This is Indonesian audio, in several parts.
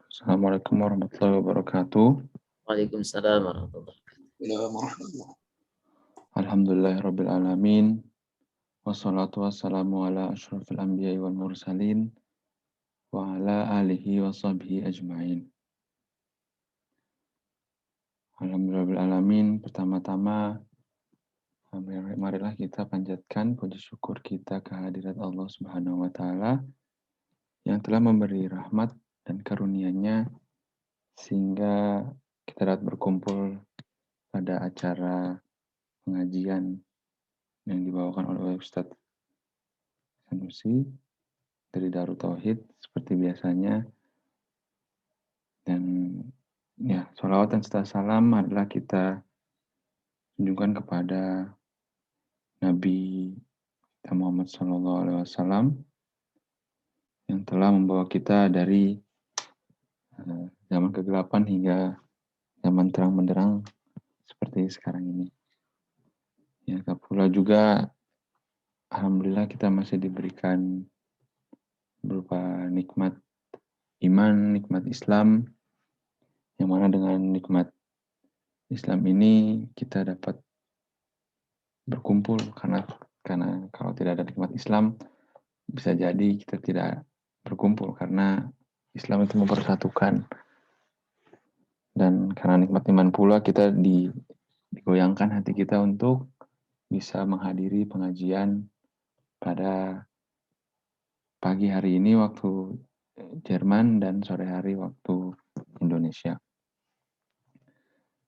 Assalamualaikum warahmatullahi wabarakatuh. Waalaikumsalam warahmatullahi wabarakatuh. Alhamdulillahirabbil alamin. Wassalatu wassalamu ala asyrofil anbiya'i wal mursalin wa ala alihi wa sahbihi ajma'in. Alhamdulillahirabbil alamin. Pertama-tama marilah kita panjatkan puji syukur kita kehadirat Allah Subhanahu wa taala yang telah memberi rahmat dan karunia-Nya sehingga kita dapat berkumpul pada acara pengajian yang dibawakan oleh Ustadz Sanusi dari Darut Tauhid seperti biasanya. Dan ya, sholawat dan serta salam adalah kita tunjukkan kepada Nabi Muhammad SAW yang telah membawa kita dari zaman kegelapan hingga zaman terang benderang seperti sekarang ini. Ya, pula juga alhamdulillah kita masih diberikan berupa nikmat iman, nikmat Islam, yang mana dengan nikmat Islam ini kita dapat berkumpul karena kalau tidak ada nikmat Islam bisa jadi kita tidak berkumpul karena Islam itu mempersatukan, dan karena nikmat iman pula kita digoyangkan hati kita untuk bisa menghadiri pengajian pada pagi hari ini waktu Jerman dan sore hari waktu Indonesia.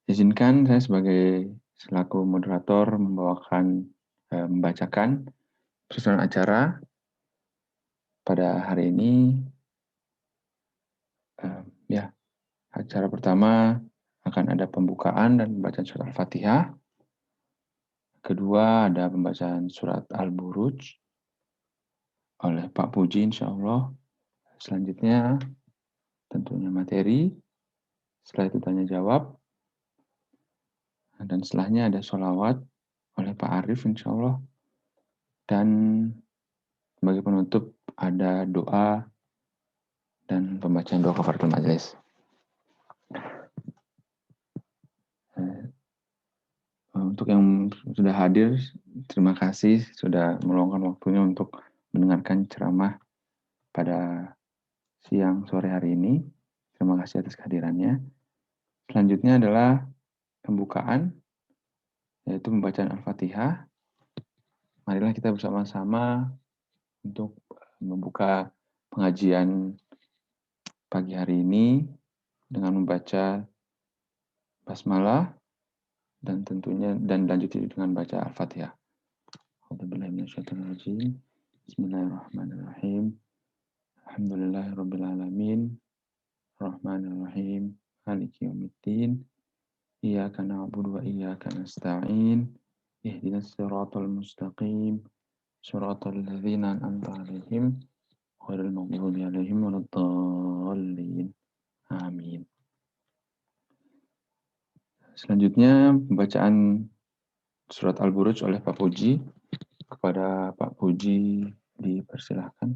Izinkan saya sebagai selaku moderator membacakan susunan acara pada hari ini. Acara pertama akan ada pembukaan dan pembacaan surat Al-Fatihah. Kedua ada pembacaan surat Al-Buruj oleh Pak Puji insyaallah. Selanjutnya tentunya materi. Setelah itu tanya jawab. Dan setelahnya ada sholawat oleh Pak Arif insyaallah. Dan sebagai penutup ada doa dan pembacaan doa kafaratul majelis. Untuk yang sudah hadir, terima kasih sudah meluangkan waktunya untuk mendengarkan ceramah pada siang sore hari ini. Terima kasih atas kehadirannya. Selanjutnya adalah pembukaan, yaitu pembacaan Al-Fatihah. Marilah kita bersama-sama untuk membuka pengajian pagi hari ini dengan membaca basmalah dan tentunya lanjuti dengan baca Al-Fatihah. Bismillahirrahmanirrahim. Alhamdulillahirabbil alamin. Rahmanirrahim. Maliki yaumiddin. Iyyaka na'budu wa iyyaka nasta'in. Ihdinas siratal mustaqim. Shiratal ladzina an'amta 'alaihim ghairil maghdubi 'alaihim waladdallin. Amin. Selanjutnya pembacaan surat Al-Buruj oleh Pak Puji. Kepada Pak Puji dipersilahkan.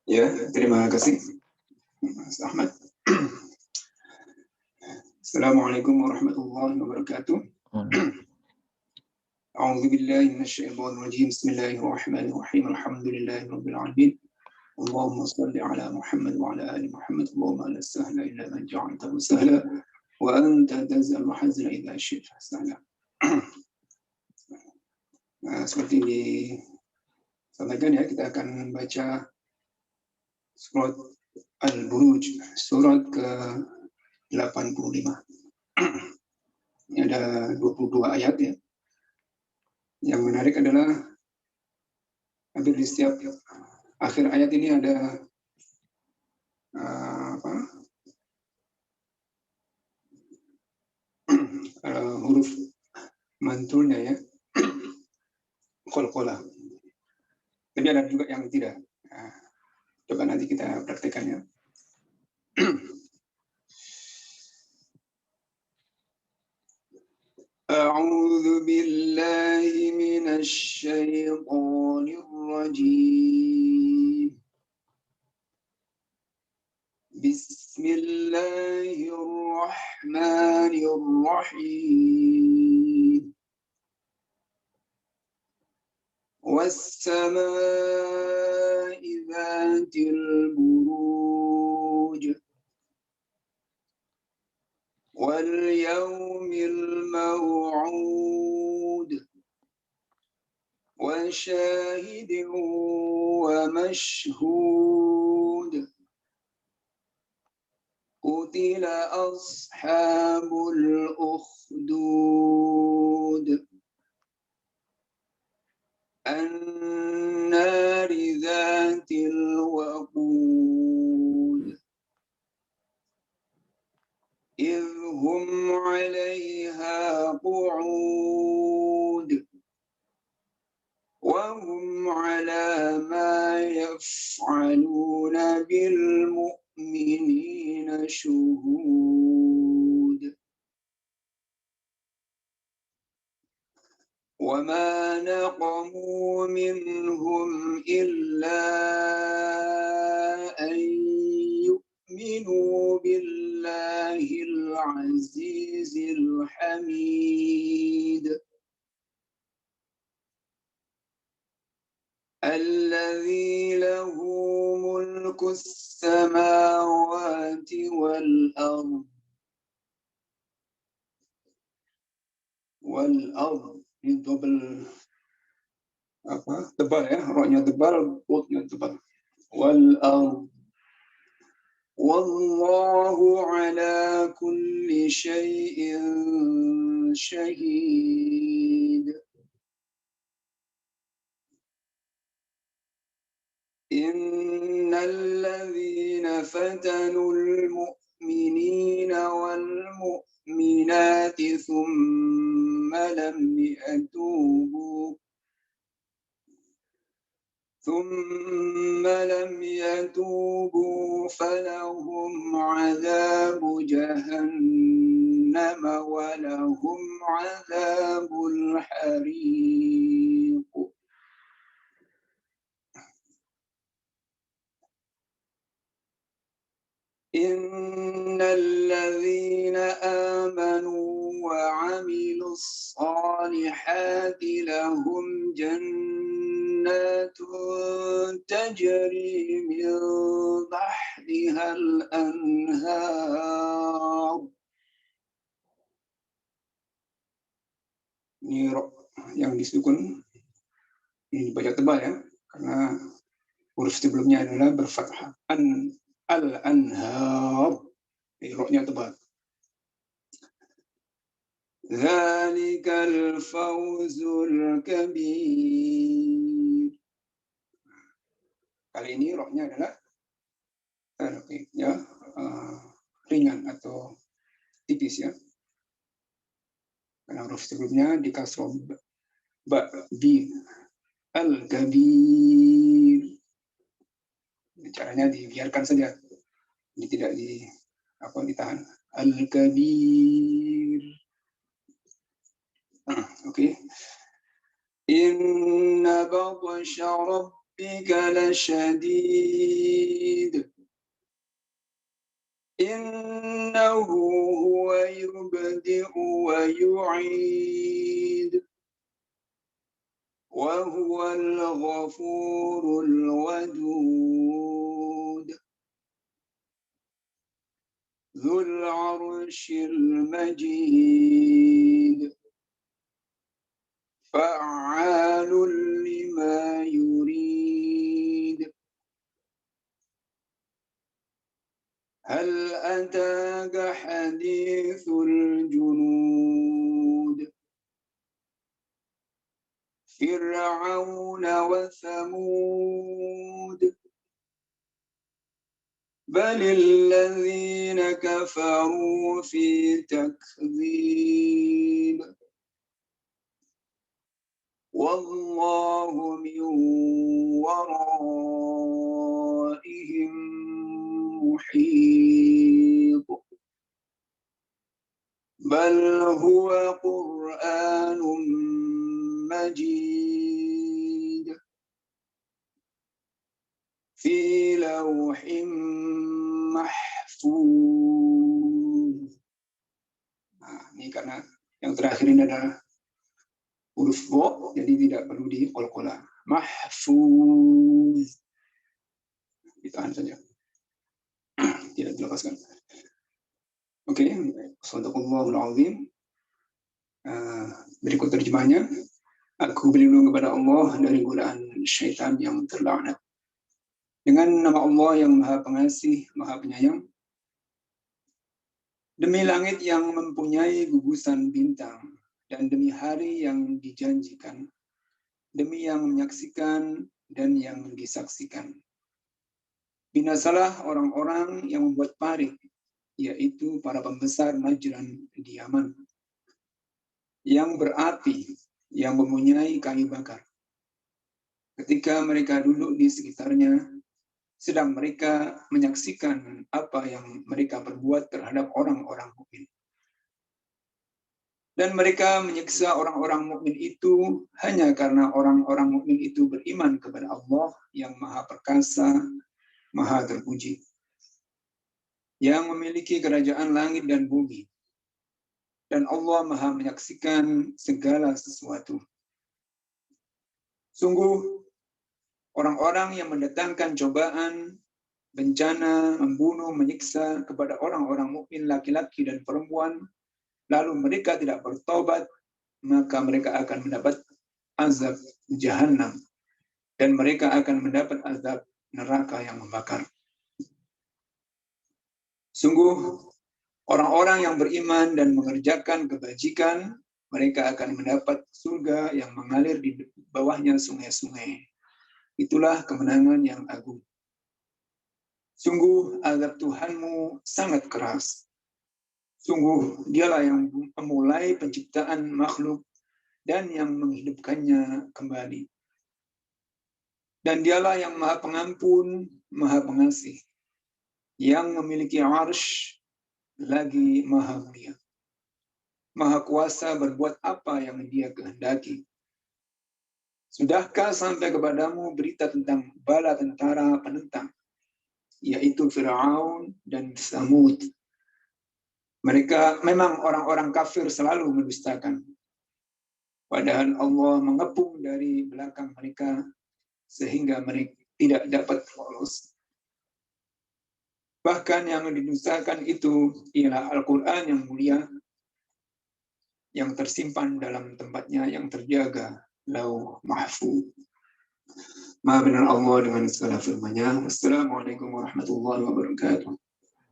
Ya, terima kasih Mas Ahmad. Assalamualaikum warahmatullahi wabarakatuh. A'udzu billahi minasyaitonir rajim. Bismillahirrahmanirrahim. Alhamdulillahirabbil alamin. Allahumma shalli ala Muhammad wa ala ali Muhammad. Allahumma la sahla illa ma ja'altahu sahla wa anta taj'alul hazna idza syi'ta sahla. Nah, seperti disampaikan ya, kita akan baca surat Al-Buruj, surat ke-85. Ini ada 22 ayat ya. Yang menarik adalah hampir di setiap akhir ayat ini ada huruf mantulnya ya, qalqalah. Tapi ada juga yang tidak. Nah, coba nanti kita praktekkan ya. أعوذ بالله من الشيطان الرجيم. بسم الله الرحمن الرحيم. والسماء ذات البروج واليوم الموعود وشاهد ومشهود. قتل أصحاب الأخدود النار ذات الوقود إذ هم عليها قعود وهم على ما يفعلون بالمؤمنين شهود. وما نقموا منهم إلا أن يؤمنوا بالله العزيز الحميد الذي له ملك السماوات والأرض ini double tebal ya, roknya tebal, botnya tebal. Wal ard wallahu ala kulli syai'in syahid. Innal ladzina fatanul mu'minina wal mu'minati thumma lam yatubu falahum adzabu jahannam wa lahum adzabul hariq. Innal ladzina amanu wa 'amilus solihati lahum jannatun tajri min tahtiha al-anhar. Ini yang disukun ini dibaca tebal ya, karena huruf sebelumnya adalah berfathah. Al-anhar, roknya tebal. Dzalikal fawzul kabir. Kali ini roknya adalah ya, ringan atau tipis ya. Karena huruf sebelumnya dikasroh bi al-kabir. Caranya dibiarkan saja, ini tidak ditahan. Al-kabir. Oke. Inna batsha rabbika lasyadid. Innahu huwa yubdi'u wa yu'id. Wa huwal ghafurul wadud. Dzul 'arsyil majid. Fa'alun lima yurid. Hal ataka hadithul junud. Fir'auna wa thamud. بل الذين كفروا في تكذيب. والله من ورائهم محيط. بل هو قرآن قرآن مجيد في لوح mahfuz. Nah, ini karena yang terakhir ini adalah huruf wo, jadi tidak perlu diqalqalah. Mahfuz. Ditahan saja. Tidak dilepaskan. Oke, Shadaqallahul Azim. Berikut terjemahnya. Aku berlindung kepada Allah dari godaan syaitan yang terlaknat. Dengan nama Allah yang Maha Pengasih, Maha Penyayang. Demi langit yang mempunyai gugusan bintang, dan demi hari yang dijanjikan, demi yang menyaksikan dan yang disaksikan. Binasalah orang-orang yang membuat parik, yaitu para pembesar Najran di Yaman, yang berapi, yang mempunyai kayu bakar. Ketika mereka duduk di sekitarnya, sedang mereka menyaksikan apa yang mereka perbuat terhadap orang-orang mukmin. Dan mereka menyiksa orang-orang mukmin itu hanya karena orang-orang mukmin itu beriman kepada Allah yang Maha Perkasa, Maha Terpuji, yang memiliki kerajaan langit dan bumi. Dan Allah Maha menyaksikan segala sesuatu. Sungguh, orang-orang yang mendatangkan cobaan, bencana, membunuh, menyiksa kepada orang-orang mukmin laki-laki dan perempuan, lalu mereka tidak bertobat, maka mereka akan mendapat azab Jahannam, dan mereka akan mendapat azab neraka yang membakar. Sungguh, orang-orang yang beriman dan mengerjakan kebajikan, mereka akan mendapat surga yang mengalir di bawahnya sungai-sungai. Itulah kemenangan yang agung. Sungguh azab Tuhanmu sangat keras. Sungguh dialah yang memulai penciptaan makhluk dan yang menghidupkannya kembali. Dan dialah yang Maha Pengampun, Maha Pengasih, yang memiliki arsy lagi Maha Mulia. Maha Kuasa berbuat apa yang Dia kehendaki. Sudahkah sampai kepadamu berita tentang bala tentara penentang, yaitu Fir'aun dan Samud? Mereka memang orang-orang kafir selalu mendustakan. Padahal Allah mengepung dari belakang mereka sehingga mereka tidak dapat lolos. Bahkan yang didustakan itu ialah Al-Quran yang mulia, yang tersimpan dalam tempatnya yang terjaga, Lauh Mahfuz. Maha benar Allah dengan segala firman-Nya. Assalamualaikum warahmatullahi wabarakatuh.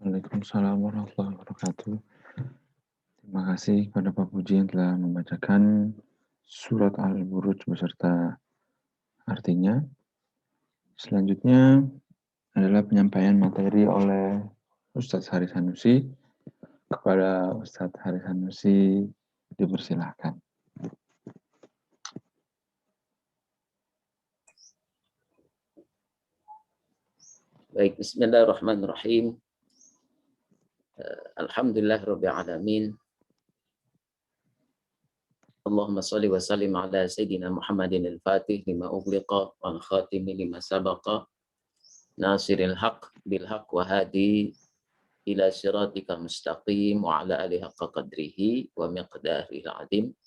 Waalaikumsalam warahmatullahi wabarakatuh. Terima kasih kepada Pak Puji yang telah membacakan surat Al-Buruj beserta artinya. Selanjutnya adalah penyampaian materi oleh Ustadz Haris Sanusi. Kepada Ustadz Haris Sanusi dipersilahkan. Baik, bismillahirrahmanirrahim. Alhamdulillahirabbil alamin. Allahumma shalli wa sallim ala sayyidina Muhammadin al-Fatih lima ughliqa wal khatimi lima sabaqa nasiril haq bil haq wa hadi ila siratika mustaqim wa ala alihi haqqa qadrihi wa miqdarihil azim.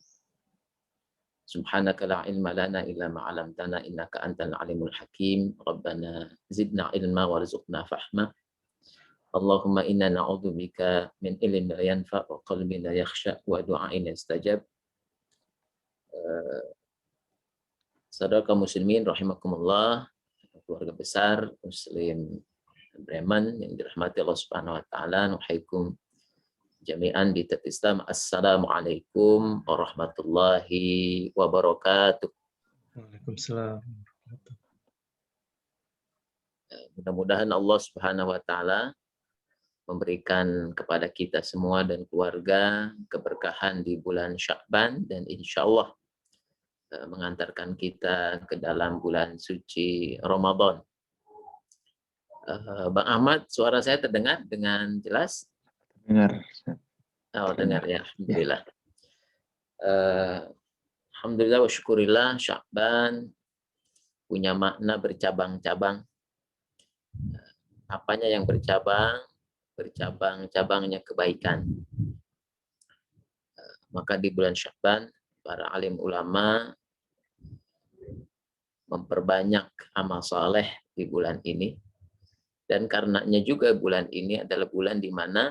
Subhanaka la ilma lana illa ma 'allamtana innaka antal alimul hakim. Rabbana zidna ilma warzuqna fahma. Allahumma inna na'udzubika min ilmin la yanfa' wa qalbin la yakhsha wa du'ain yastajab. Saudara kaum muslimin rahimakumullah, keluarga besar Muslim Bremen yang dirahmati Allah Subhanahu wa taala, nuhaikum jami'an di Islam. Assalamualaikum warahmatullahi wabarakatuh. Waalaikumsalam. Mudah-mudahan Allah Subhanahu wa taala memberikan kepada kita semua dan keluarga keberkahan di bulan Sya'ban dan insya Allah mengantarkan kita ke dalam bulan suci Ramadan. Bang Ahmad, suara saya terdengar dengan jelas? Dengar. Oh, dengar ya, alhamdulillah. Alhamdulillah wa syukurillah, Sya'ban punya makna bercabang-cabang. Apanya yang bercabang? Bercabang-cabangnya kebaikan. Maka di bulan Sya'ban, para alim ulama memperbanyak amal soleh di bulan ini. Dan karenanya juga bulan ini adalah bulan di mana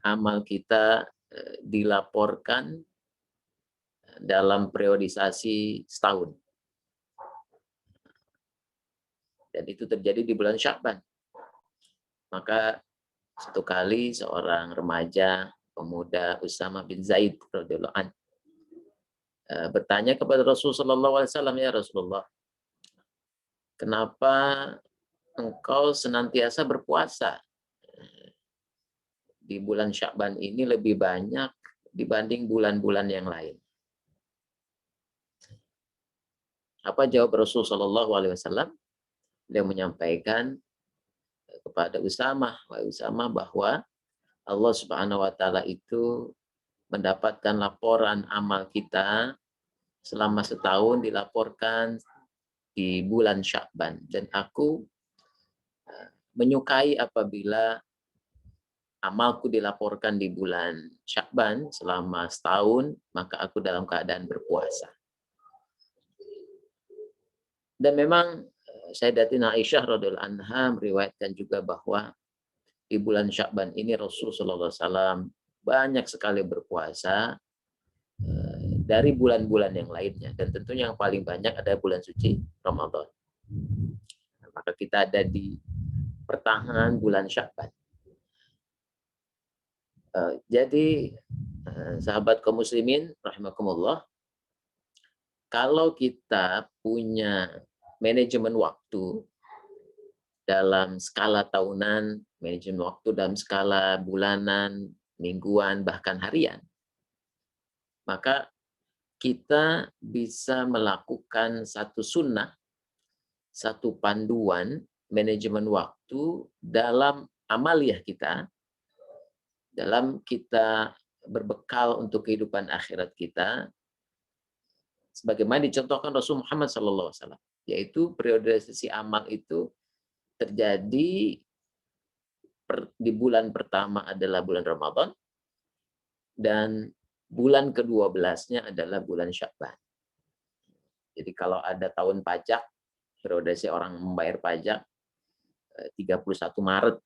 amal kita dilaporkan dalam periodisasi setahun. Dan itu terjadi di bulan Sya'ban. Maka satu kali seorang remaja pemuda Usama bin Zaid radhiyallahu anhu bertanya kepada Rasulullah SAW, ya Rasulullah, kenapa engkau senantiasa berpuasa di bulan Sya'ban ini lebih banyak dibanding bulan-bulan yang lain? Apa jawab Rasulullah SAW? Dia menyampaikan kepada Usama, wahai Usama, bahwa Allah Subhanahu wa taala itu mendapatkan laporan amal kita selama setahun dilaporkan di bulan Sya'ban, dan aku menyukai apabila amalku dilaporkan di bulan Sya'ban selama setahun, maka aku dalam keadaan berpuasa. Dan memang Sayyidatina Aisyah radhiyallahu anha meriwayatkan juga bahwa di bulan Sya'ban ini Rasulullah SAW banyak sekali berpuasa dari bulan-bulan yang lainnya. Dan tentunya yang paling banyak adalah bulan suci Ramadan. Maka kita ada di pertengahan bulan Sya'ban. Jadi sahabat kaum muslimin rahimakumullah, kalau kita punya manajemen waktu dalam skala tahunan, manajemen waktu dalam skala bulanan, mingguan, bahkan harian, maka kita bisa melakukan satu sunnah, satu panduan manajemen waktu dalam amaliyah kita, dalam kita berbekal untuk kehidupan akhirat kita, sebagaimana dicontohkan Rasul Muhammad SAW, yaitu periodisasi amal itu terjadi di bulan pertama adalah bulan Ramadan, dan bulan ke-12-nya adalah bulan Sya'ban. Jadi kalau ada tahun pajak, periodisasi orang membayar pajak 31 Maret.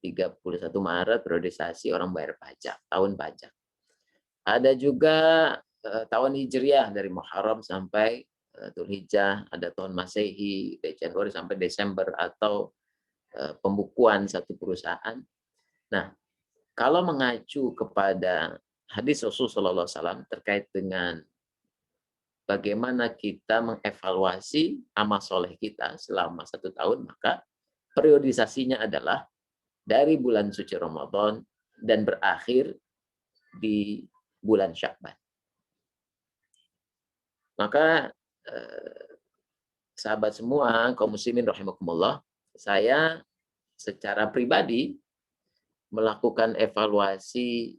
31 Maret periodisasi orang bayar pajak, tahun pajak. Ada juga tahun Hijriah dari Muharram sampai Dzulhijjah, ada tahun Masehi dari Januari sampai Desember, atau pembukuan satu perusahaan. Nah, kalau mengacu kepada hadis Rasulullah SAW terkait dengan bagaimana kita mengevaluasi amal soleh kita selama satu tahun, maka periodisasinya adalah dari bulan suci Ramadan dan berakhir di bulan Sya'ban. Maka sahabat semua, kaum muslimin rahimakumullah, saya secara pribadi melakukan evaluasi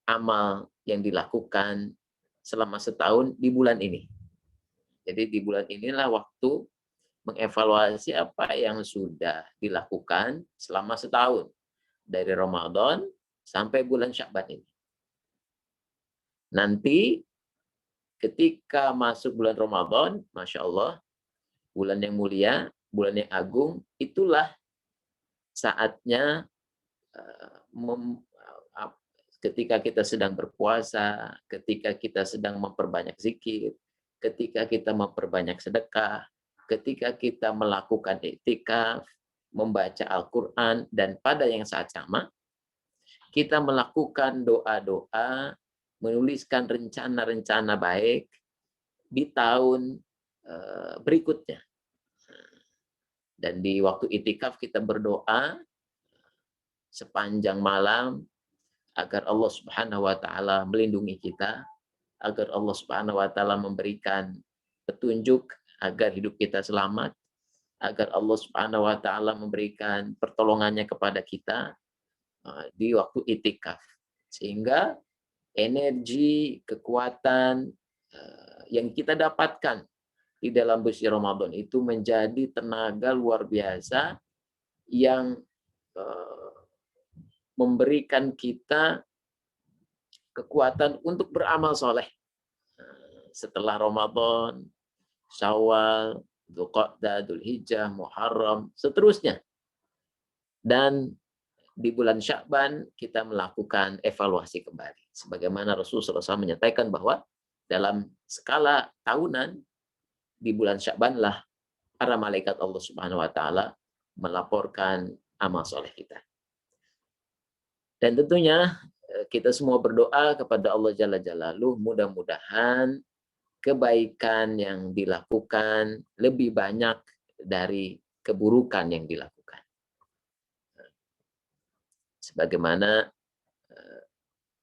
amal yang dilakukan selama setahun di bulan ini. Jadi di bulan inilah waktu mengevaluasi apa yang sudah dilakukan selama setahun, dari Ramadan sampai bulan Sya'ban ini. Nanti ketika masuk bulan Ramadan, Masya Allah, bulan yang mulia, bulan yang agung, itulah saatnya ketika kita sedang berpuasa, ketika kita sedang memperbanyak zikir, ketika kita memperbanyak sedekah, ketika kita melakukan iktikaf, membaca Al-Quran, dan pada yang saat sama, kita melakukan doa-doa, menuliskan rencana-rencana baik di tahun berikutnya. Dan di waktu iktikaf kita berdoa sepanjang malam agar Allah Subhanahu wa taala melindungi kita, agar Allah Subhanahu wa taala memberikan petunjuk agar hidup kita selamat, agar Allah Subhanahu wa taala memberikan pertolongannya kepada kita di waktu iktikaf. Sehingga energi, kekuatan yang kita dapatkan di dalam bulan Ramadan itu menjadi tenaga luar biasa yang memberikan kita kekuatan untuk beramal soleh. Setelah Ramadan, Syawal, Dzulqa'dah, Dzulhijjah, Muharram, seterusnya. Dan di bulan Sya'ban kita melakukan evaluasi kembali. Sebagaimana Rasulullah SAW menyatakan bahwa dalam skala tahunan, di bulan Sya'ban lah para malaikat Allah Subhanahu wa taala melaporkan amal soleh kita. Dan tentunya kita semua berdoa kepada Allah Jalla Jalaluh, mudah-mudahan kebaikan yang dilakukan lebih banyak dari keburukan yang dilakukan. Sebagaimana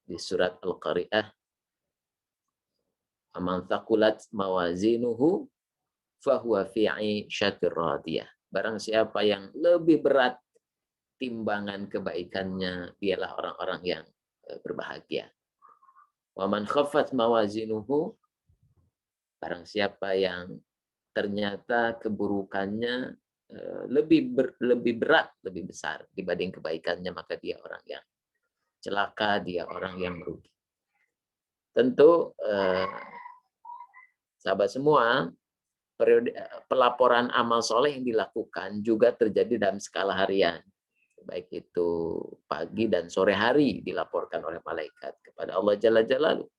di surat Al-Qari'ah, "Aman thaqulat mawazinuhu fahuwa fi 'ishatir radiyah." Barang siapa yang lebih berat timbangan kebaikannya, dialah orang-orang yang berbahagia. Wa man khaffat mawazinuhu, barang siapa yang ternyata keburukannya lebih berat, lebih besar dibanding kebaikannya, maka dia orang yang celaka, dia orang yang merugi. Tentu sahabat semua, pelaporan amal soleh yang dilakukan juga terjadi dalam skala harian. Baik itu pagi dan sore hari dilaporkan oleh malaikat kepada Allah Jalla Jalaluh.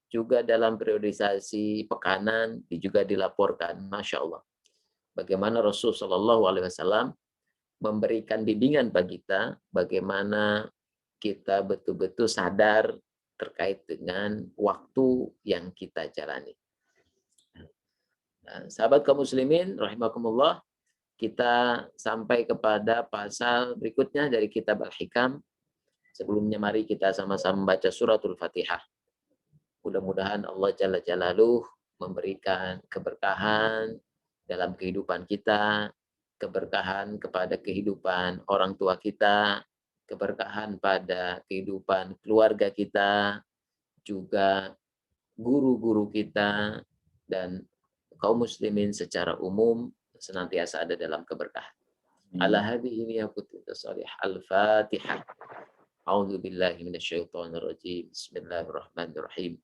Juga dalam periodisasi pekanan juga dilaporkan. Masya Allah. Bagaimana Rasulullah SAW memberikan bimbingan bagi kita, bagaimana kita betul-betul sadar terkait dengan waktu yang kita jalani. Nah, sahabat kaum muslimin, rahimakumullah, kita sampai kepada pasal berikutnya dari kitab Al-Hikam. Sebelumnya mari kita sama-sama membaca suratul Fatihah. Mudah-mudahan Allah Jalla Jalaluh memberikan keberkahan dalam kehidupan kita, keberkahan kepada kehidupan orang tua kita, keberkahan pada kehidupan keluarga kita, juga guru-guru kita, dan kaum muslimin secara umum senantiasa ada dalam keberkahan. Ala hadhihi niyatul salih. Al-Fatihah. A'udzu billahi minasyaitonir rajim. Bismillahirrahmanirrahim.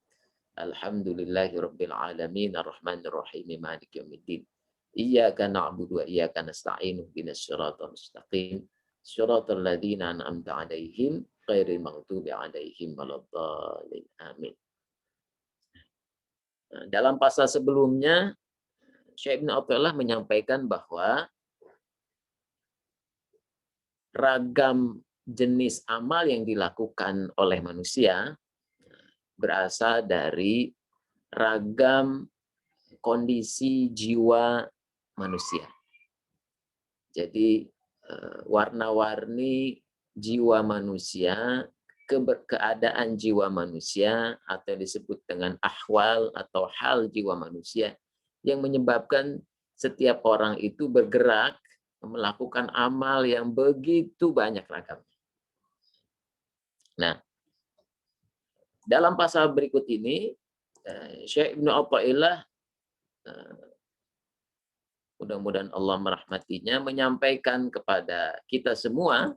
Alhamdulillahirabbil alamin arrahmanir rahim maliki yaumiddin. Iyyaka na'budu wa iyyaka nasta'in ihdinas siratal mustaqim. Shiratal ladzina an'amta 'alaihim ghairil maghdubi 'alaihim waladdallin. Amin. Dalam pasal sebelumnya Syekh Ibnu Athaillah menyampaikan bahwa ragam jenis amal yang dilakukan oleh manusia berasal dari ragam kondisi jiwa manusia. Jadi warna-warni jiwa manusia, keadaan jiwa manusia, atau yang disebut dengan ahwal atau hal jiwa manusia, yang menyebabkan setiap orang itu bergerak melakukan amal yang begitu banyak ragamnya. Nah, dalam pasal berikut ini, Syekh Ibnu Athaillah, mudah-mudahan Allah merahmatinya, menyampaikan kepada kita semua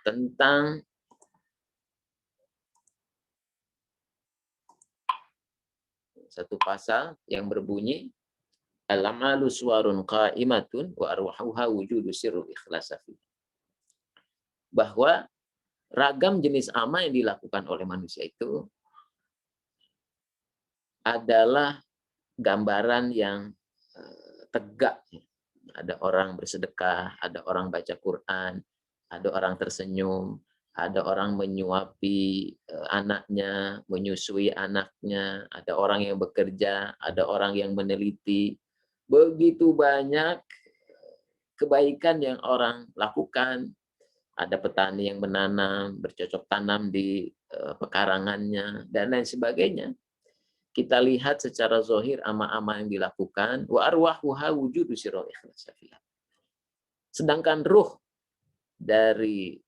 tentang satu pasal yang berbunyi, al-amalu suwarun qa'imatun wa arwahuha wujudu sirrul ikhlas fi. Bahwa ragam jenis amal yang dilakukan oleh manusia itu adalah gambaran yang tegak. Ada orang bersedekah, ada orang baca Quran, ada orang tersenyum, ada orang menyuapi anaknya, menyusui anaknya, ada orang yang bekerja, ada orang yang meneliti. Begitu banyak kebaikan yang orang lakukan. Ada petani yang menanam, bercocok tanam di pekarangannya, dan lain sebagainya. Kita lihat secara zahir amal-amal yang dilakukan, wa arwahuha wujudu sirrul ikhlas fiha. Sedangkan ruh dari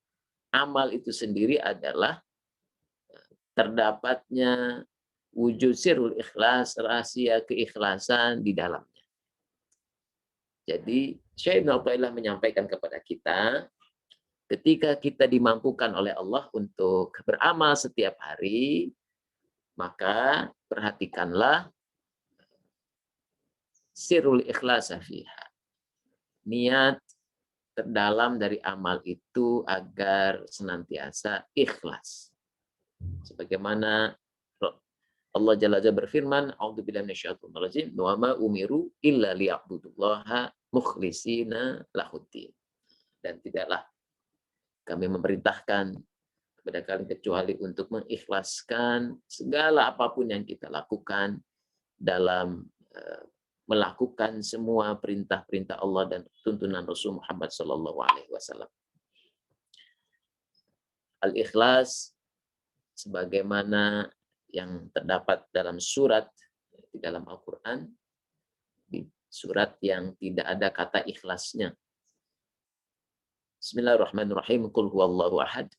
amal itu sendiri adalah Terdapatnya wujud sirul ikhlas, rahasia keikhlasan di dalamnya. Jadi Syekh Ibnu Athaillah menyampaikan kepada kita, ketika kita dimampukan oleh Allah untuk beramal setiap hari, maka perhatikanlah sirul ikhlas fiha. Niat terdalam dari amal itu agar senantiasa ikhlas. Sebagaimana Allah Jalla Jalla berfirman, "A'udzubillahi minasyaitonir rajim, wa ma umiru illa liya'budullaha mukhlishina lahuddin." Dan tidaklah kami memerintahkan kepada kalian kecuali untuk mengikhlaskan segala apapun yang kita lakukan dalam melakukan semua perintah-perintah Allah dan tuntunan Rasul Muhammad SAW. Al-ikhlas sebagaimana yang terdapat dalam surat di dalam Al-Quran, di surat yang tidak ada kata ikhlasnya. Bismillahirrahmanirrahim. Qul huwallahu ahad,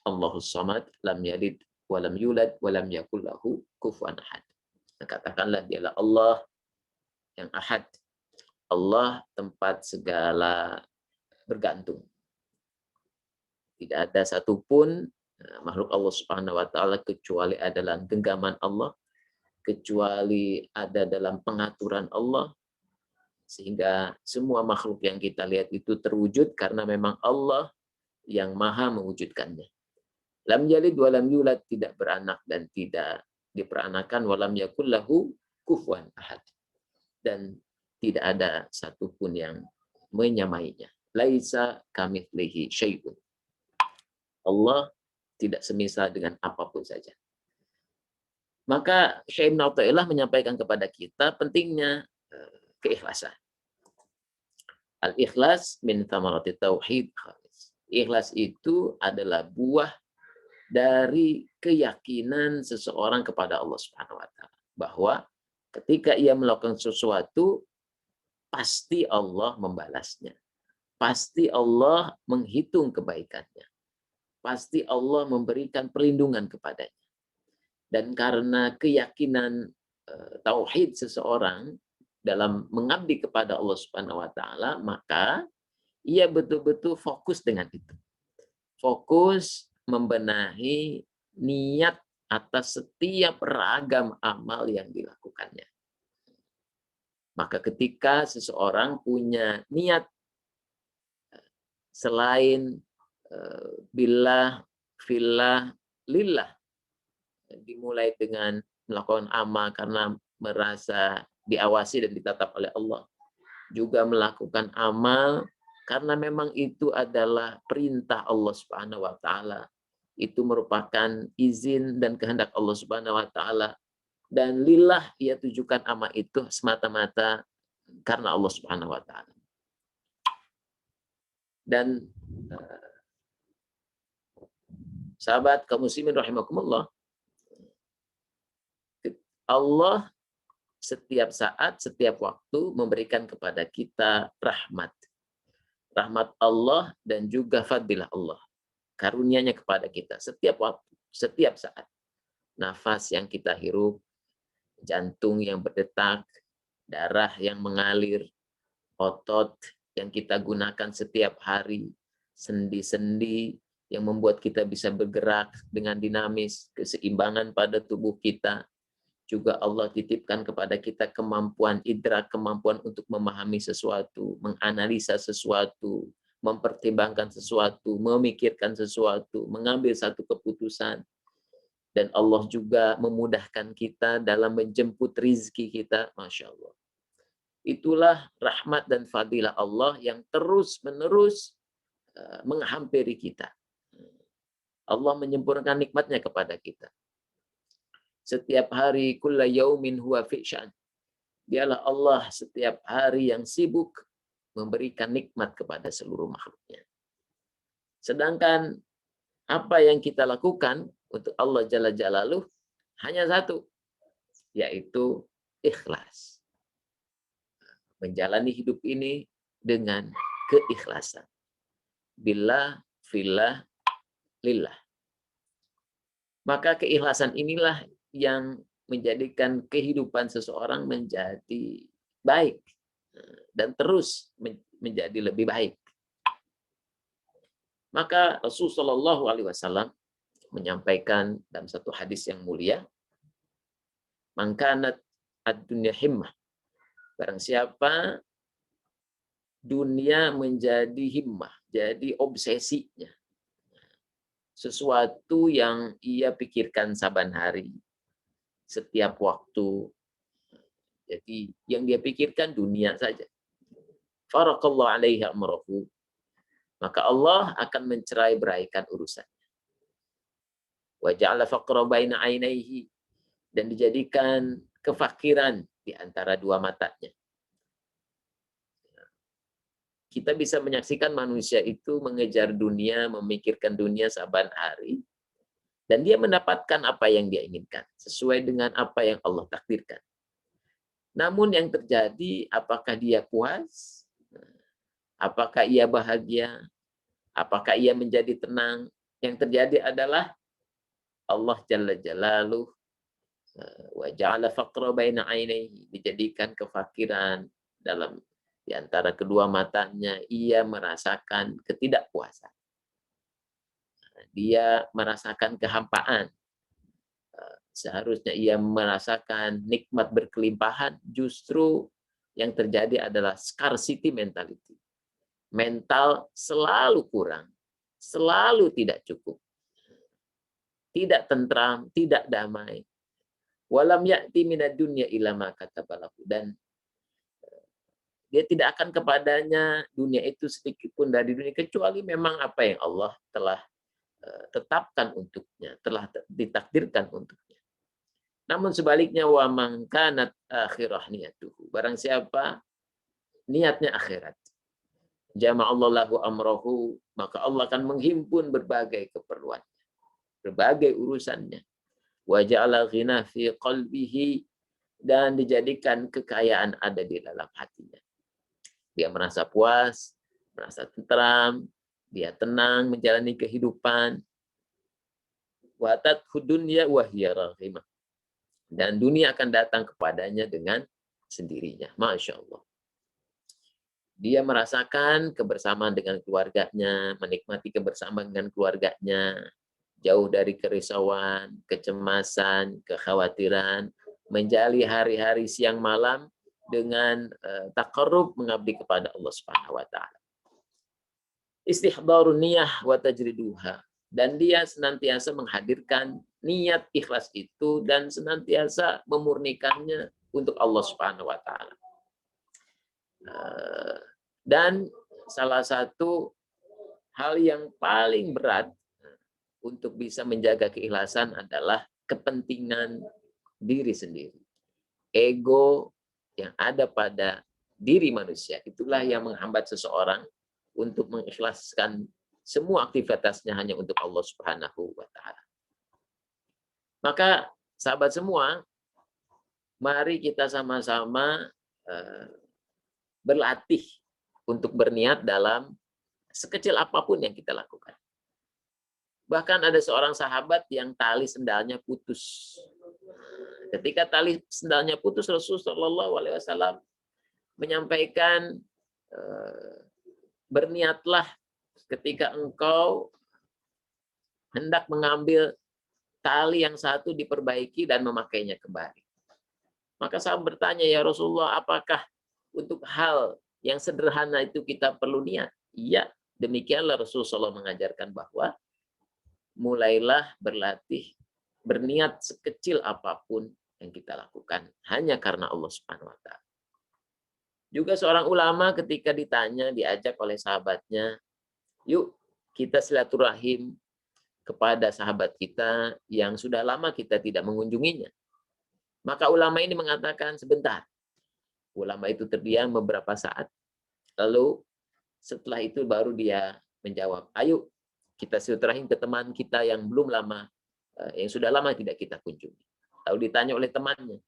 Allahus samad, lam yalid walam yulad walam yakul lahu kufuwan ahad. Katakanlah dialah Allah yang ahad, Allah tempat segala bergantung. Tidak ada satupun makhluk Allah Subhanahu wa taala kecuali adalah genggaman Allah, kecuali ada dalam pengaturan Allah, sehingga semua makhluk yang kita lihat itu terwujud karena memang Allah yang maha mewujudkannya. Lam yalid walam yulad, tidak beranak dan tidak diperanakan, walam yakul lahu kufuwan ahad, dan tidak ada satupun yang menyamainya. Laisa kamitslihi syai'un. Allah tidak semisal dengan apapun saja. Maka Syekh Ibnu Athaillah menyampaikan kepada kita pentingnya keikhlasan. Al-ikhlas min thamarati tauhid khalis. Ikhlas itu adalah buah dari keyakinan seseorang kepada Allah Subhanahu wa taala, bahwa ketika ia melakukan sesuatu pasti Allah membalasnya. Pasti Allah menghitung kebaikannya. Pasti Allah memberikan perlindungan kepadanya. Dan karena keyakinan tauhid seseorang dalam mengabdi kepada Allah Subhanahu wa taala, maka ia betul-betul fokus dengan itu. Fokus membenahi niat atas setiap ragam amal yang dilakukannya. Maka ketika seseorang punya niat selain billah, fillah, lillah, dimulai dengan melakukan amal karena merasa diawasi dan ditatap oleh Allah, juga melakukan amal karena memang itu adalah perintah Allah Subhanahu wa taala, itu merupakan izin dan kehendak Allah Subhanahu wa taala, dan lillah ia tujukan amal itu semata-mata karena Allah Subhanahu wa taala. Dan sahabat kaum muslimin rahimakumullah, Allah setiap saat, setiap waktu memberikan kepada kita rahmat. Rahmat Allah dan juga fadilah Allah. Karunia-Nya kepada kita setiap waktu, setiap saat. Nafas yang kita hirup, jantung yang berdetak, darah yang mengalir, otot yang kita gunakan setiap hari, sendi-sendi yang membuat kita bisa bergerak dengan dinamis, keseimbangan pada tubuh kita. Juga Allah titipkan kepada kita kemampuan idrak, kemampuan untuk memahami sesuatu, menganalisa sesuatu, mempertimbangkan sesuatu, memikirkan sesuatu, mengambil satu keputusan. Dan Allah juga memudahkan kita dalam menjemput rizki kita. Masya Allah. Itulah rahmat dan fadilah Allah yang terus-menerus menghampiri kita. Allah menyempurnakan nikmatnya kepada kita. Setiap hari, kulla yaumin huwa fi sya'an. Dialah Allah setiap hari yang sibuk memberikan nikmat kepada seluruh makhluknya. Sedangkan apa yang kita lakukan untuk Allah Jalla Jalaluh hanya satu, yaitu ikhlas. Menjalani hidup ini dengan keikhlasan. Billah, fillah, lillah. Maka keikhlasan inilah yang menjadikan kehidupan seseorang menjadi baik dan terus menjadi lebih baik. Maka Rasulullah SAW menyampaikan dalam satu hadis yang mulia, "Man kanat ad-dunya himmah." Barang siapa dunia menjadi himmah, jadi obsesinya, sesuatu yang ia pikirkan saban hari, setiap waktu. Jadi yang dia pikirkan dunia saja. Farakallahu alaihi amrahu. Maka Allah akan mencerai-beraikan urusan. Wa ja'ala faqra baina ainaihi, dan dijadikan kefakiran di antara dua matanya. Kita bisa menyaksikan manusia itu mengejar dunia, memikirkan dunia saban hari, dan dia mendapatkan apa yang dia inginkan, sesuai dengan apa yang Allah takdirkan. Namun yang terjadi, apakah dia puas? Apakah ia bahagia? Apakah ia menjadi tenang? Yang terjadi adalah Allah Jalla Jalaluh wa ja'ala faqra baina ainaihi, dijadikan kefakiran dalam di antara kedua matanya. Ia merasakan ketidakpuasan. Dia merasakan kehampaan. Seharusnya ia merasakan nikmat berkelimpahan, justru yang terjadi adalah scarcity mentality. Mental selalu kurang, selalu tidak cukup, tidak tentram, tidak damai. Walam ya'ti minad dunya illa ma katabalahu, dan dia tidak akan kepadanya dunia itu sedikit pun dari dunia, kecuali memang apa yang Allah telah tetapkan untuknya, telah ditakdirkan untuknya. Namun sebaliknya, wa man kanat akhirah niyatuhu, barang siapa niatnya akhirat, jama'allahu lahu amrahu, maka Allah akan menghimpun berbagai keperluannya, berbagai urusannya. Wa ja'ala ghina fi qalbihi, dan dijadikan kekayaan ada di dalam hatinya. Dia merasa puas, merasa tentram, dia tenang menjalani kehidupan. Wa tathu dunya wa hiya raghimah, dan dunia akan datang kepadanya dengan sendirinya. Masya Allah. Dia merasakan kebersamaan dengan keluarganya, menikmati kebersamaan dengan keluarganya, jauh dari kerisauan, kecemasan, kekhawatiran, menjalani hari-hari siang malam dengan taqarrub mengabdi kepada Allah Subhanahu wa taala. Istihdharun niyah wa tajriduha, dan dia senantiasa menghadirkan niat ikhlas itu dan senantiasa memurnikannya untuk Allah Subhanahu wa taala. Dan salah satu hal yang paling berat untuk bisa menjaga keikhlasan adalah kepentingan diri sendiri. Ego yang ada pada diri manusia, itulah yang menghambat seseorang untuk mengikhlaskan semua aktivitasnya hanya untuk Allah Subhanahu wa taala. Maka sahabat semua, mari kita sama-sama berlatih untuk berniat dalam sekecil apapun yang kita lakukan. Bahkan ada seorang sahabat yang tali sendalnya putus. Ketika tali sendalnya putus, Rasulullah SAW menyampaikan, berniatlah ketika engkau hendak mengambil tali yang satu, diperbaiki dan memakainya kembali. Maka sahabat bertanya, ya Rasulullah, apakah untuk hal yang sederhana itu kita perlu niat? Iya, demikianlah Rasulullah mengajarkan bahwa mulailah berlatih, berniat sekecil apapun yang kita lakukan hanya karena Allah Subhanahu wa taala. Juga seorang ulama ketika ditanya, diajak oleh sahabatnya, yuk kita silaturahim kepada sahabat kita yang sudah lama kita tidak mengunjunginya. Maka ulama ini mengatakan, sebentar. Ulama itu terdiam beberapa saat, lalu setelah itu baru dia menjawab, ayo kita silaturahim ke teman kita yang belum lama, yang sudah lama tidak kita kunjungi. Lalu ditanya oleh temannya,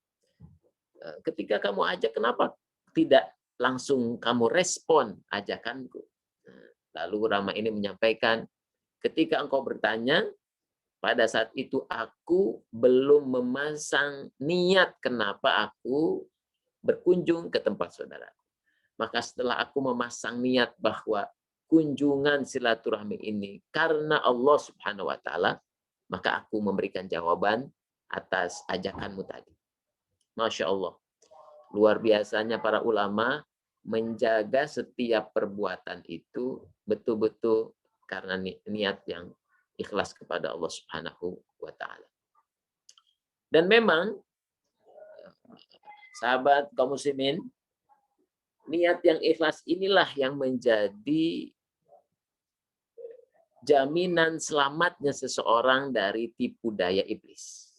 ketika kamu ajak, kenapa tidak langsung kamu respon ajakanku? Lalu ulama ini menyampaikan, ketika engkau bertanya, pada saat itu aku belum memasang niat kenapa aku berkunjung ke tempat saudara. Maka setelah aku memasang niat bahwa kunjungan silaturahmi ini karena Allah Subhanahu wa taala, maka aku memberikan jawaban atas ajakanmu tadi. Masya Allah. Luar biasanya para ulama menjaga setiap perbuatan itu betul-betul karena niat yang ikhlas kepada Allah Subhanahu wa taala. Dan memang sahabat kaum muslimin, niat yang ikhlas inilah yang menjadi jaminan selamatnya seseorang dari tipu daya iblis.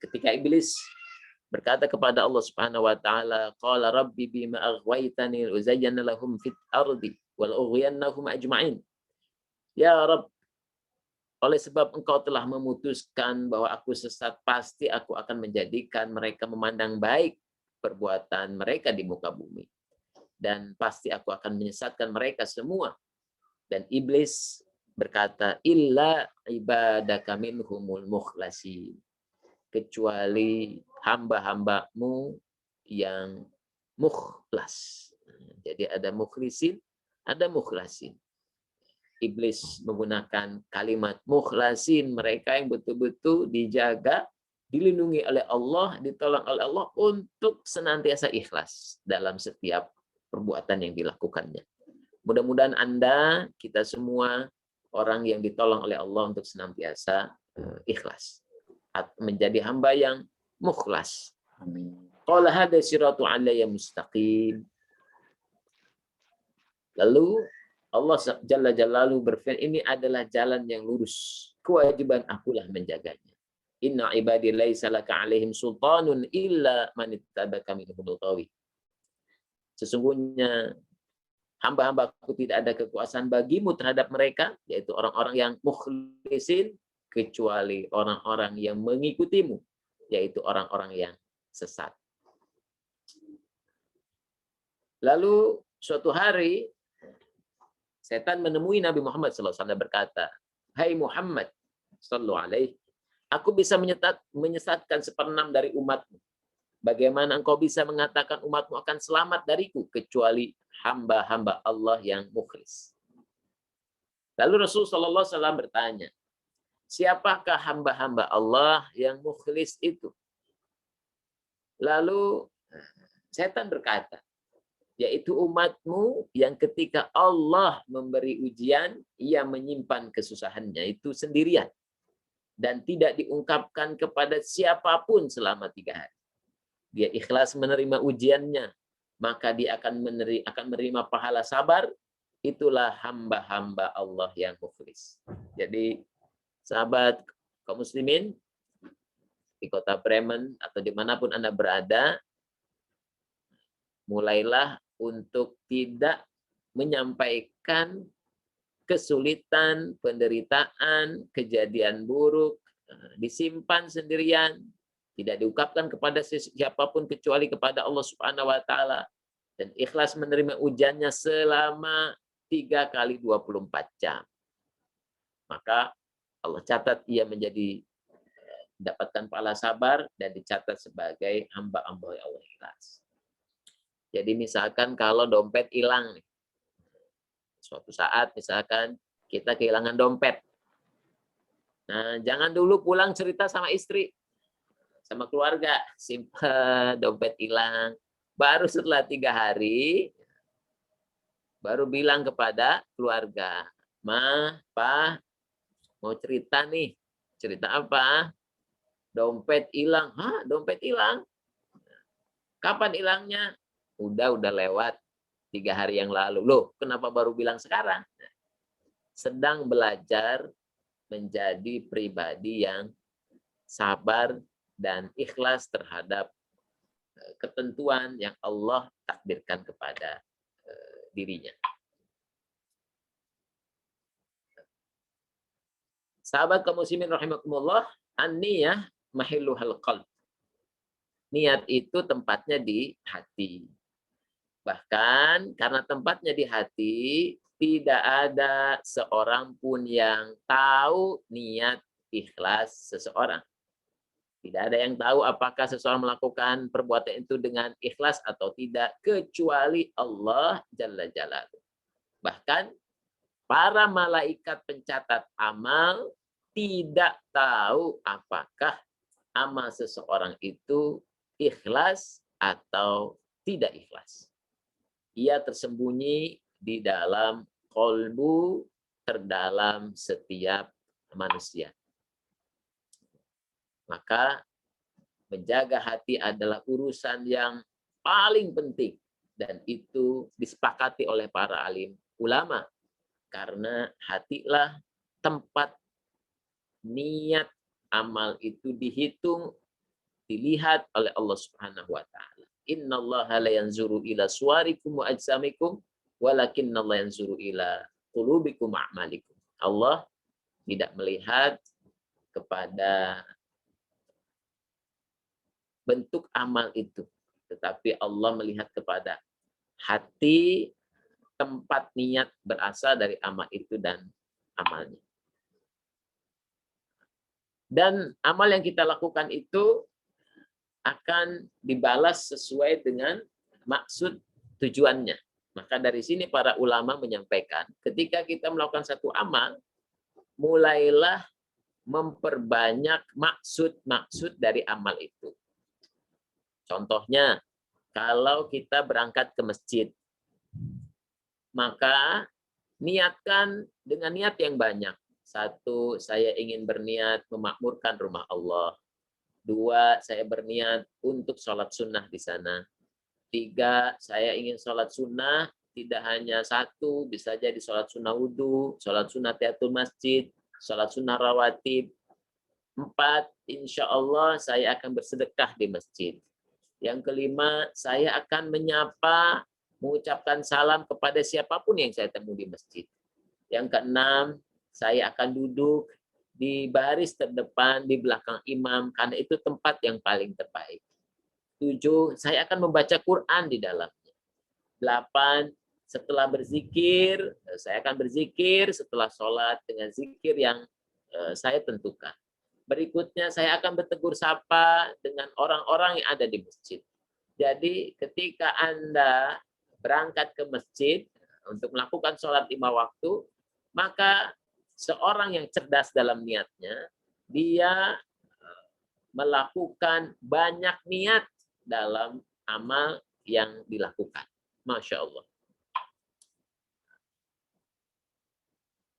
Ketika iblis berkata kepada Allah Subhanahu wa taala, qala rabbi bima aghwaytani uzayyana lahum fit ardi wal ughwiyannahum ajma'in. Ya Rabb, oleh sebab engkau telah memutuskan bahwa aku sesat, pasti aku akan menjadikan mereka memandang baik perbuatan mereka di muka bumi. Dan pasti aku akan menyesatkan mereka semua. Dan iblis berkata, illa ibadaka minhumul mukhlasin. Kecuali hamba-hambamu yang mukhlas. Jadi ada mukhlisin, ada mukhlasin. Iblis menggunakan kalimat mukhlasin, mereka yang betul-betul dijaga, dilindungi oleh Allah, ditolong oleh Allah untuk senantiasa ikhlas dalam setiap perbuatan yang dilakukannya. Mudah-mudahan Anda, kita semua orang yang ditolong oleh Allah untuk senantiasa ikhlas. Menjadi hamba yang mukhlas. Amin. Qala hadza siratu alayya mustaqim. Lalu Allah Jalla Jalaluhu berfirman, ini adalah jalan yang lurus. Kewajiban akulah menjaganya. Inna ibadi laisa laka alaihim sultanun illa man ittabaka minhumul ghawi. Sesungguhnya hamba-hambaku tidak ada kekuasaan bagimu terhadap mereka, yaitu orang-orang yang mukhlisin, kecuali orang-orang yang mengikutimu, yaitu orang-orang yang sesat. Lalu suatu hari setan menemui Nabi Muhammad SAW berkata, hai Muhammad SAW, aku bisa menyesatkan 1/6 dari umatmu. Bagaimana engkau bisa mengatakan umatmu akan selamat dariku, kecuali hamba-hamba Allah yang mukhlis. Lalu Rasulullah SAW bertanya, siapakah hamba-hamba Allah yang mukhlis itu? Lalu setan berkata, yaitu umatmu yang ketika Allah memberi ujian, ia menyimpan kesusahannya itu sendirian dan tidak diungkapkan kepada siapapun selama 3 hari. Dia ikhlas menerima ujiannya, maka dia akan menerima pahala sabar. Itulah hamba-hamba Allah yang mukhlis. Jadi sahabat kaum muslimin di kota Bremen atau dimanapun Anda berada, mulailah untuk tidak menyampaikan kesulitan, penderitaan, kejadian buruk, disimpan sendirian, tidak diungkapkan kepada siapapun kecuali kepada Allah Subhanahu wa taala, dan ikhlas menerima ujiannya selama 3 kali 24 jam. Maka Allah catat ia menjadi dapatkan pahala sabar dan dicatat sebagai hamba-hamba Allah ikhlas. Jadi misalkan kalau dompet hilang, suatu saat misalkan kita kehilangan dompet. Nah, jangan dulu pulang cerita sama istri, sama keluarga, simpen dompet hilang. Baru setelah 3 hari, baru bilang kepada keluarga, Ma, Pa, mau cerita nih. Cerita apa? Dompet hilang. Hah, dompet hilang? Kapan hilangnya? Udah lewat 3 hari yang lalu. Loh, kenapa baru bilang sekarang? Sedang belajar menjadi pribadi yang sabar dan ikhlas terhadap ketentuan yang Allah takdirkan kepada dirinya. Sahabat kaum muslimin rahimakumullah, an-niyah mahilluhal qalb. Niat itu tempatnya di hati. Bahkan karena tempatnya di hati, tidak ada seorang pun yang tahu niat ikhlas seseorang. Tidak ada yang tahu apakah seseorang melakukan perbuatan itu dengan ikhlas atau tidak, kecuali Allah Jalla Jalaluhu. Bahkan para malaikat pencatat amal tidak tahu apakah amal seseorang itu ikhlas atau tidak ikhlas. Ia tersembunyi di dalam kolbu terdalam setiap manusia. Maka menjaga hati adalah urusan yang paling penting, dan itu disepakati oleh para alim ulama, karena hatilah tempat niat amal itu dihitung, dilihat oleh Allah Subhanahu wa taala. Innallaha la yanzuru ila suwarikum wa ajsamikum walakinnallaha yanzuru ila qulubikum wa a'malikum. Allah tidak melihat kepada bentuk amal itu, tetapi Allah melihat kepada hati, tempat niat berasal dari amal itu dan amalnya. Dan amal yang kita lakukan itu akan dibalas sesuai dengan maksud tujuannya. Maka dari sini para ulama menyampaikan, ketika kita melakukan satu amal, mulailah memperbanyak maksud-maksud dari amal itu. Contohnya, kalau kita berangkat ke masjid, maka niatkan dengan niat yang banyak. 1, saya ingin berniat memakmurkan rumah Allah. 2, saya berniat untuk sholat sunnah di sana. 3, saya ingin sholat sunnah, tidak hanya 1, bisa jadi sholat sunnah wudhu, sholat sunnah tahiyatul masjid, sholat sunnah rawatib. 4, insya Allah saya akan bersedekah di masjid. Yang kelima, saya akan menyapa, mengucapkan salam kepada siapapun yang saya temui di masjid. Yang keenam, saya akan duduk di baris terdepan di belakang imam, karena itu tempat yang paling terbaik. 7, saya akan membaca Quran di dalamnya. 8, setelah berzikir, saya akan berzikir setelah sholat dengan zikir yang saya tentukan. Berikutnya saya akan bertegur sapa dengan orang-orang yang ada di masjid. Jadi ketika Anda berangkat ke masjid untuk melakukan sholat 5 waktu, maka seorang yang cerdas dalam niatnya, dia melakukan banyak niat dalam amal yang dilakukan. Masya Allah.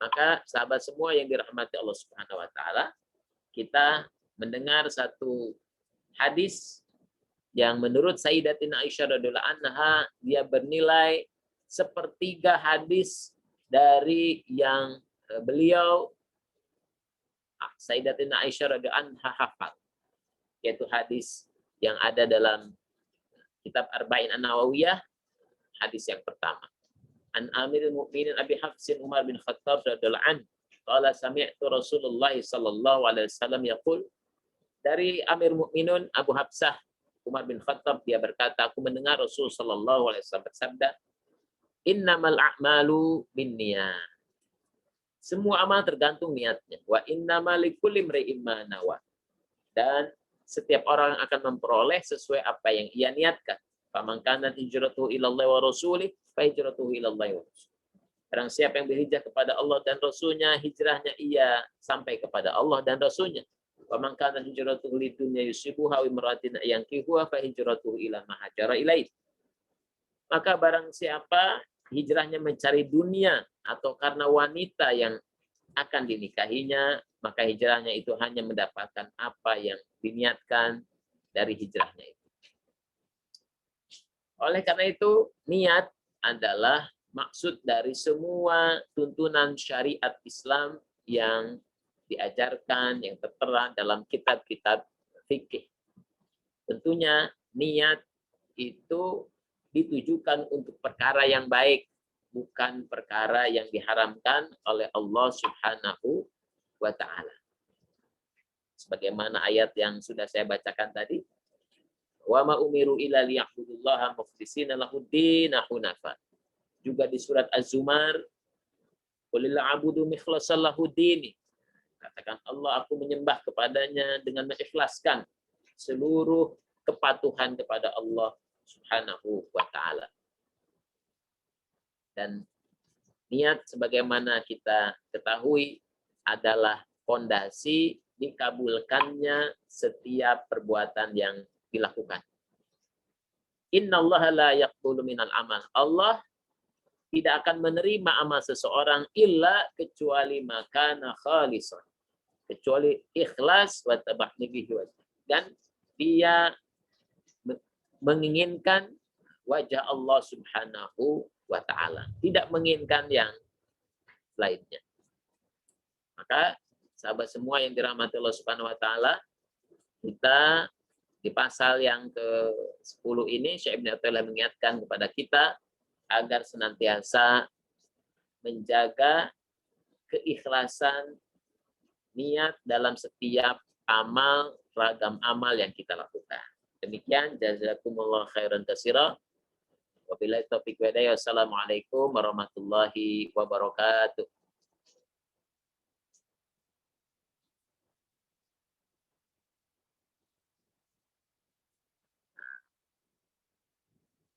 Maka sahabat semua yang dirahmati Allah Subhanahu wa taala, kita mendengar satu hadis yang menurut Sayyidatina Aisyah radhiyallahu anha dia bernilai sepertiga hadis dari yang beliau Sayyidatina Aisyah radhiyallahu anha hafal, yaitu hadis yang ada dalam kitab Arba'in An-Nawawiyah, hadis yang pertama. An Amirul Mukminin Abi Hafsin Umar bin Khattab radhiyallahu anhu qala sami'tu Rasulullah sallallahu alaihi wasallam yaqul, dari Amir Mukminin Abu Hafsah Umar bin Khattab, dia berkata, aku mendengar Rasul sallallahu alaihi wasallam bersabda, innamal a'malu binniyat. Semua amal tergantung niatnya. Wa innamal likulli imri'in ma nawa. Dan setiap orang akan memperoleh sesuai apa yang ia niatkan. Faman kana hijratuhu ila Allah wa rasulih, fa hijratuhu ila Allah wa rasulih. Barang siapa yang berhijrah kepada Allah dan Rasulnya, hijrahnya ia sampai kepada Allah dan Rasulnya. Wa man kana hijratuhu lidunya yusibuha wa imra'atin yankihuha fa hijratuhu ila ma hajara ilaih. Maka barang siapa hijrahnya mencari dunia atau karena wanita yang akan dinikahinya, maka hijrahnya itu hanya mendapatkan apa yang diniatkan dari hijrahnya itu. Oleh karena itu, niat adalah maksud dari semua tuntunan syariat Islam yang diajarkan, yang tertera dalam kitab-kitab fikih. Tentunya niat itu ditujukan untuk perkara yang baik, bukan perkara yang diharamkan oleh Allah Subhanahu wa ta'ala. Sebagaimana ayat yang sudah saya bacakan tadi, wa ma umiru illa liya'budullaha mukhlishina lahuddin hunafa. Juga di surat Az-Zumar Qulil a'budu mikhlasan lahu dini. Katakan Allah, aku menyembah kepadanya dengan mengikhlaskan seluruh kepatuhan kepada Allah Subhanahu wa taala. Dan niat sebagaimana kita ketahui adalah fondasi dikabulkannya setiap perbuatan yang dilakukan. Innallaha la yaqbulu minal amal. Allah tidak akan menerima amal seseorang illa kecuali makana khalisan. Kecuali ikhlas wa tabahni bihi wajh. Dan dia menginginkan wajah Allah Subhanahu wa taala, tidak menginginkan yang lainnya. Maka sahabat semua yang dirahmati Allah Subhanahu wa taala, kita di pasal yang ke-10 ini Syekh Ibnu Athaillah mengingatkan kepada kita agar senantiasa menjaga keikhlasan niat dalam setiap amal, ragam amal yang kita lakukan. Demikian, jazakumullah khairan katsira. Wabillahi taufiq wa hidayah. Wassalamualaikum warahmatullahi wabarakatuh.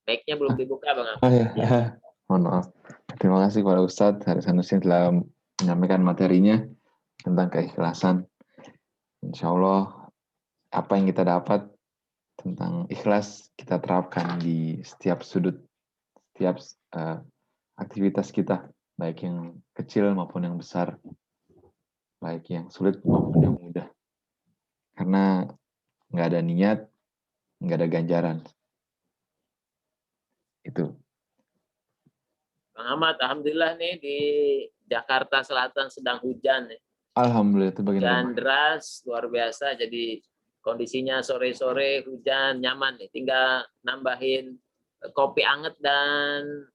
Mic-nya belum dibuka, Bang Ahmad. Oh ya, mohon maaf. Terima kasih kepada Ustadz Haris Sanusi telah menyampaikan materinya tentang keikhlasan. Insya Allah apa yang kita dapat tentang ikhlas kita terapkan di setiap sudut, setiap aktivitas kita, baik yang kecil maupun yang besar, baik yang sulit maupun yang mudah. Karena nggak ada niat, nggak ada ganjaran. Itu. Bang Ahmad, alhamdulillah nih di Jakarta Selatan sedang hujan. Alhamdulillah itu bagian Hujan deras, luar biasa. Jadi kondisinya sore-sore hujan nyaman nih. Tinggal nambahin kopi anget dan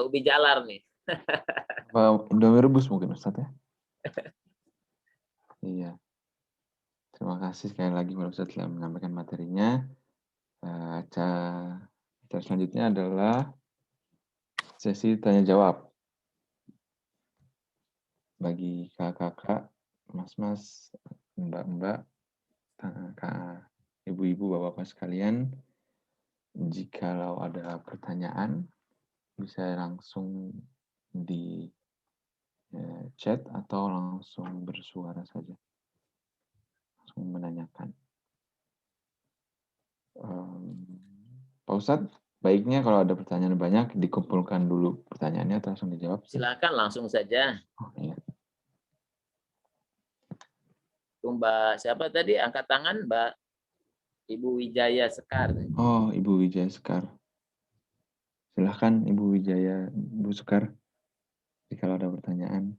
ubi jalar nih. Indomie rebus mungkin Ustadz ya. Iya. Terima kasih sekali lagi kepada Ustadz telah menyampaikan materinya. Acara selanjutnya adalah sesi tanya jawab. Bagi kakak-kakak, mas-mas, mbak-mbak, ibu-ibu, bapak-bapak sekalian, jikalau ada pertanyaan, bisa langsung di chat atau langsung bersuara saja. Langsung menanyakan. Pak Ustadz, baiknya kalau ada pertanyaan banyak, dikumpulkan dulu pertanyaannya atau langsung dijawab? Silakan langsung saja. Oh, iya. Mbak siapa tadi angkat tangan? Mbak Ibu Wijaya Sekar. Oh, Ibu Wijaya Sekar. Silahkan Ibu Wijaya, Bu Sekar. Jika ada pertanyaan,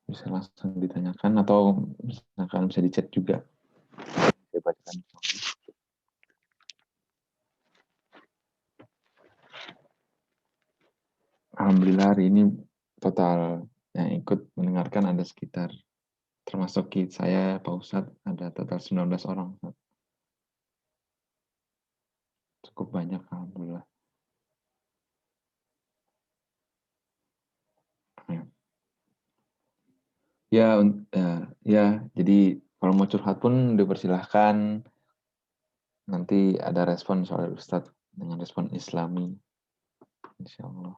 bisa langsung ditanyakan atau misalkan bisa di chat juga. Saya bacakan. Alhamdulillah hari ini total yang ikut mendengarkan ada sekitar, termasuk saya, Pak Ustadz, ada total 19 orang. Cukup banyak, alhamdulillah. Ya, jadi kalau mau curhat pun dipersilahkan. Nanti ada respon soal Ustadz dengan respon Islami, insya Allah.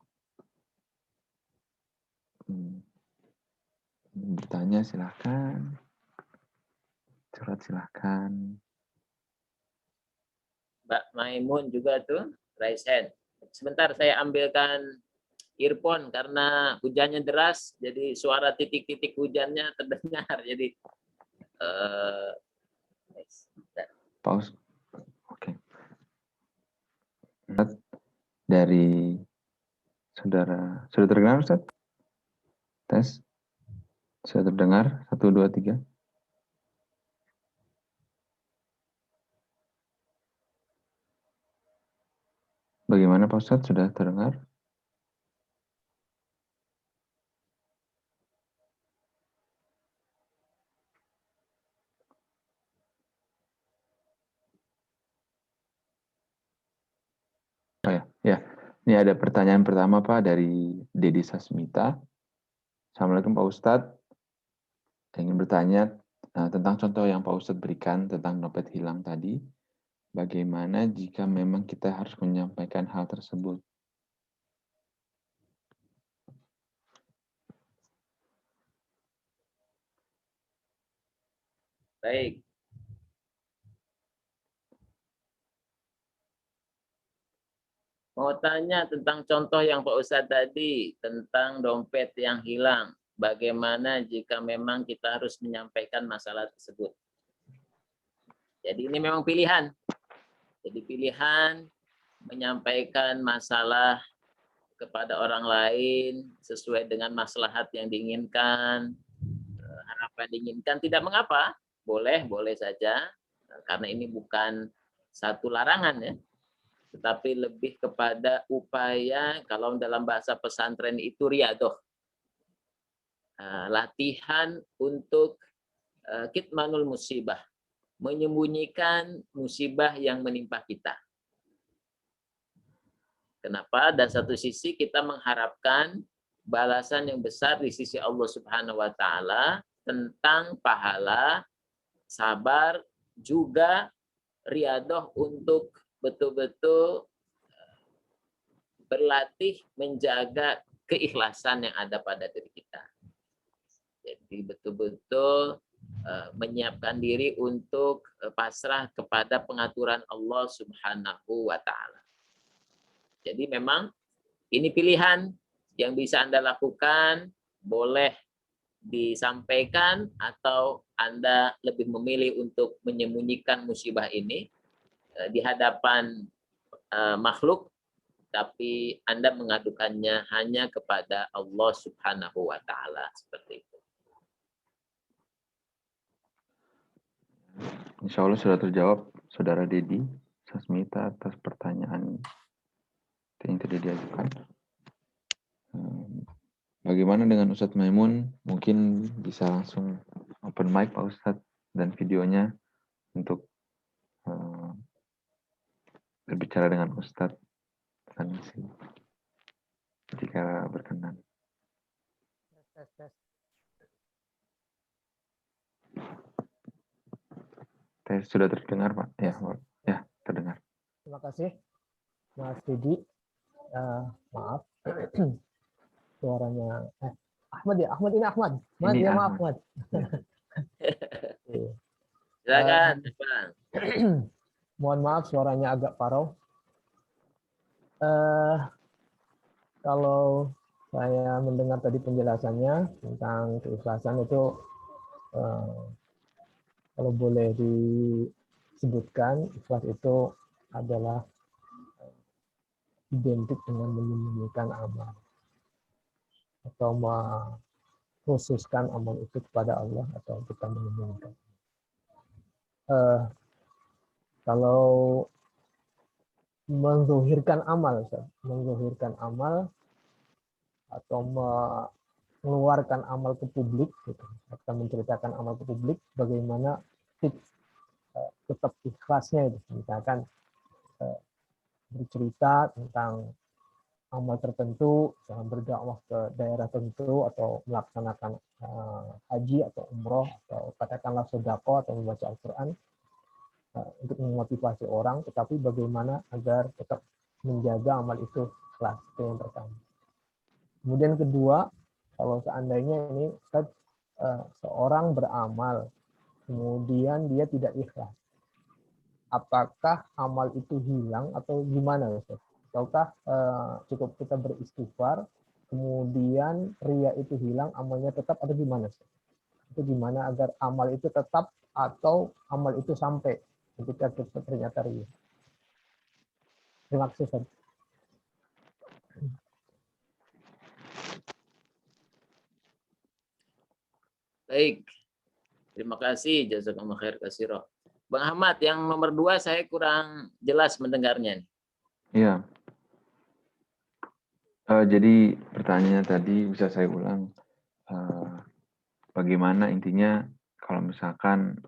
Bertanya silahkan, curhat silahkan. Mbak Maimun juga tuh raise hand. Sebentar saya ambilkan earphone karena hujannya deras, jadi suara titik-titik hujannya terdengar. Jadi pause. Oke. Dari saudara, sudah terdengar Ustaz? Tes. Sudah terdengar? 1, 2, 3. Bagaimana Pak Ustadz? Sudah terdengar? Oh ya, Ini ada pertanyaan pertama Pak dari Dedi Sasmita. Assalamualaikum Pak Ustadz. Saya ingin bertanya tentang contoh yang Pak Ustadz berikan tentang dompet hilang tadi. Bagaimana jika memang kita harus menyampaikan hal tersebut? Baik. Mau tanya tentang contoh yang Pak Ustadz tadi, tentang dompet yang hilang. Bagaimana jika memang kita harus menyampaikan masalah tersebut? Jadi ini memang pilihan. Jadi pilihan menyampaikan masalah kepada orang lain sesuai dengan maslahat yang diinginkan, harapan diinginkan, tidak mengapa. Boleh, boleh saja. Karena ini bukan satu larangan ya. Tetapi lebih kepada upaya, kalau dalam bahasa pesantren itu riadoh. Latihan untuk kitmanul musibah. Menyembunyikan musibah yang menimpa kita. Kenapa? Dan satu sisi kita mengharapkan balasan yang besar di sisi Allah Subhanahu wa Ta'ala tentang pahala, sabar, juga riadoh untuk betul-betul berlatih menjaga keikhlasan yang ada pada diri kita. Jadi betul-betul menyiapkan diri untuk pasrah kepada pengaturan Allah Subhanahu wa Ta'ala. Jadi memang ini pilihan yang bisa Anda lakukan, boleh disampaikan atau Anda lebih memilih untuk menyembunyikan musibah ini di hadapan makhluk, tapi Anda mengadukannya hanya kepada Allah Subhanahu wa Ta'ala, seperti itu. Insya Allah sudah terjawab Saudara Dedi Sasmita atas pertanyaan yang tadi diajukan. Bagaimana dengan Ustadz Maimun? Mungkin bisa langsung open mic Pak Ustadz dan videonya untuk berbicara dengan Ustadz Sanusi jika berkenan. Tes sudah terdengar Pak? Ya terdengar. Terima kasih Mas Didi. Maaf suaranya Ahmad ya, Ahmad ini Ahmad. Mas, ini ya Ahmad. maaf Ahmad. Silakan, mohon maaf suaranya agak parau. Kalau saya mendengar tadi penjelasannya tentang keikhlasan itu, kalau boleh disebutkan, ikhlas itu adalah identik dengan menyembunyikan amal atau mengkhususkan amal itu kepada Allah atau kita menyembunyikan. Kalau menzuhirkan amal atau mengeluarkan amal ke publik, gitu, atau menceritakan amal ke publik, bagaimana tips tetap ikhlasnya, gitu. Misalkan bercerita tentang amal tertentu, misalkan berdakwah ke daerah tertentu atau melaksanakan haji atau umroh atau katakanlah sedekah atau membaca Al-Quran untuk memotivasi orang, tetapi bagaimana agar tetap menjaga amal itu ikhlas, itu yang pertama. Kemudian kedua, kalau seandainya ini seorang beramal, kemudian dia tidak ikhlas, apakah amal itu hilang atau gimana, Ustaz? Ataukah cukup kita beristighfar, kemudian ria itu hilang, amalnya tetap, atau gimana, Ustaz? Itu gimana agar amal itu tetap atau amal itu sampai ketika kita ternyata ria? Terima kasih, Ustaz. Baik, terima kasih. Jazakallahu khair katsira. Bang Ahmad, yang nomor 2 saya kurang jelas mendengarnya. Iya. Jadi pertanyaannya tadi bisa saya ulang. Bagaimana intinya kalau misalkan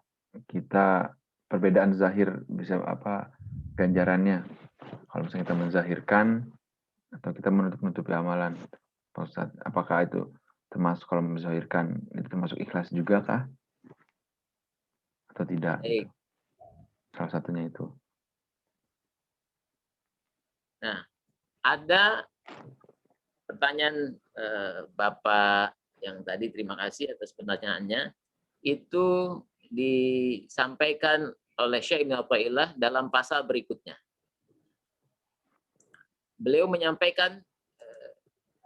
kita perbedaan zahir bisa apa ganjarannya? Kalau misalnya kita menzahirkan atau kita menutup-nutupi amalan, Pak Ustadz? Apakah itu termasuk kalau menzahirkan itu termasuk ikhlas juga kah? Atau tidak? Gitu. Salah satunya itu. Nah, ada pertanyaan Bapak yang tadi, terima kasih atas pertanyaannya. Itu disampaikan oleh Syekh Ibnu Athaillah dalam pasal berikutnya. Beliau menyampaikan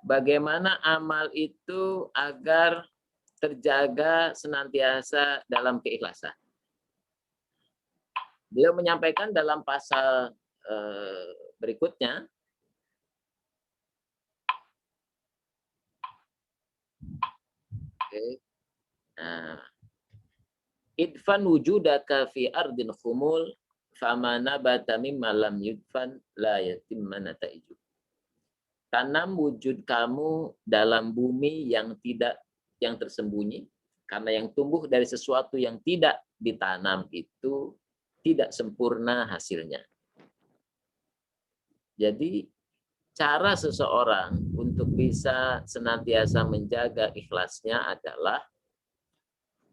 bagaimana amal itu agar terjaga senantiasa dalam keikhlasan. Beliau menyampaikan dalam pasal berikutnya, nah, idfan wujudaka fi ardin khumul fama nabata mimma lam yudfan la yatimma nataiju. Tanam wujud kamu dalam bumi yang tersembunyi, karena yang tumbuh dari sesuatu yang tidak ditanam itu tidak sempurna hasilnya. Jadi cara seseorang untuk bisa senantiasa menjaga ikhlasnya adalah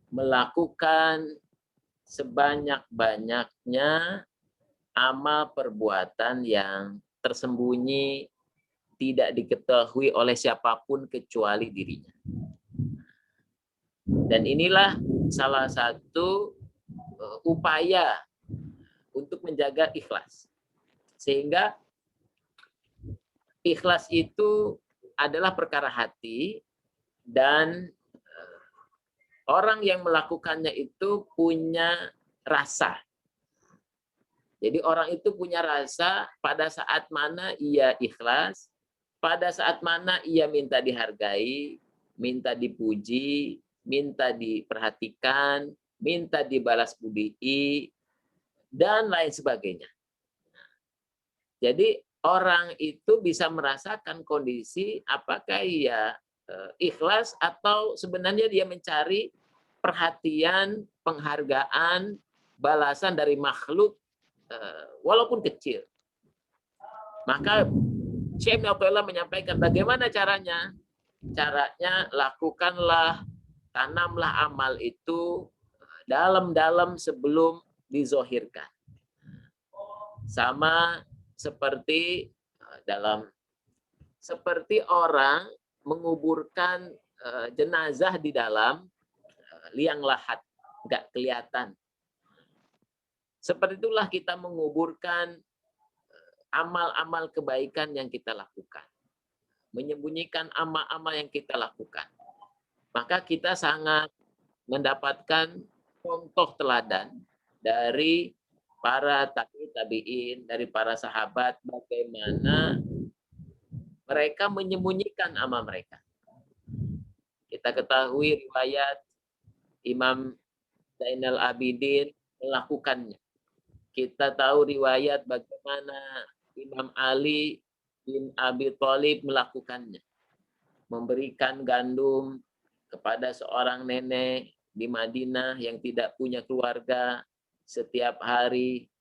melakukan sebanyak-banyaknya amal perbuatan yang tersembunyi, tidak diketahui oleh siapapun kecuali dirinya. Dan inilah salah satu upaya untuk menjaga ikhlas. Sehingga ikhlas itu adalah perkara hati, dan orang yang melakukannya itu punya rasa. Jadi orang itu punya rasa pada saat mana ia ikhlas, pada saat mana ia minta dihargai, minta dipuji, minta diperhatikan, minta dibalas budi, dan lain sebagainya. Jadi orang itu bisa merasakan kondisi apakah ia ikhlas atau sebenarnya dia mencari perhatian, penghargaan, balasan dari makhluk walaupun kecil. Maka Syekh Ibnu Athaillah menyampaikan bagaimana caranya. Caranya lakukanlah, tanamlah amal itu dalam-dalam sebelum dizohirkan. Sama seperti seperti orang menguburkan jenazah di dalam liang lahat, nggak kelihatan. Seperti itulah kita menguburkan amal-amal kebaikan yang kita lakukan. Menyembunyikan amal-amal yang kita lakukan. Maka kita sangat mendapatkan contoh teladan dari para tabi'in, dari para sahabat, bagaimana mereka menyembunyikan amal mereka. Kita ketahui riwayat Imam Zainal Abidin melakukannya. Kita tahu riwayat bagaimana Imam Ali bin Abi Thalib melakukannya. Memberikan gandum kepada seorang nenek di Madinah yang tidak punya keluarga, setiap hari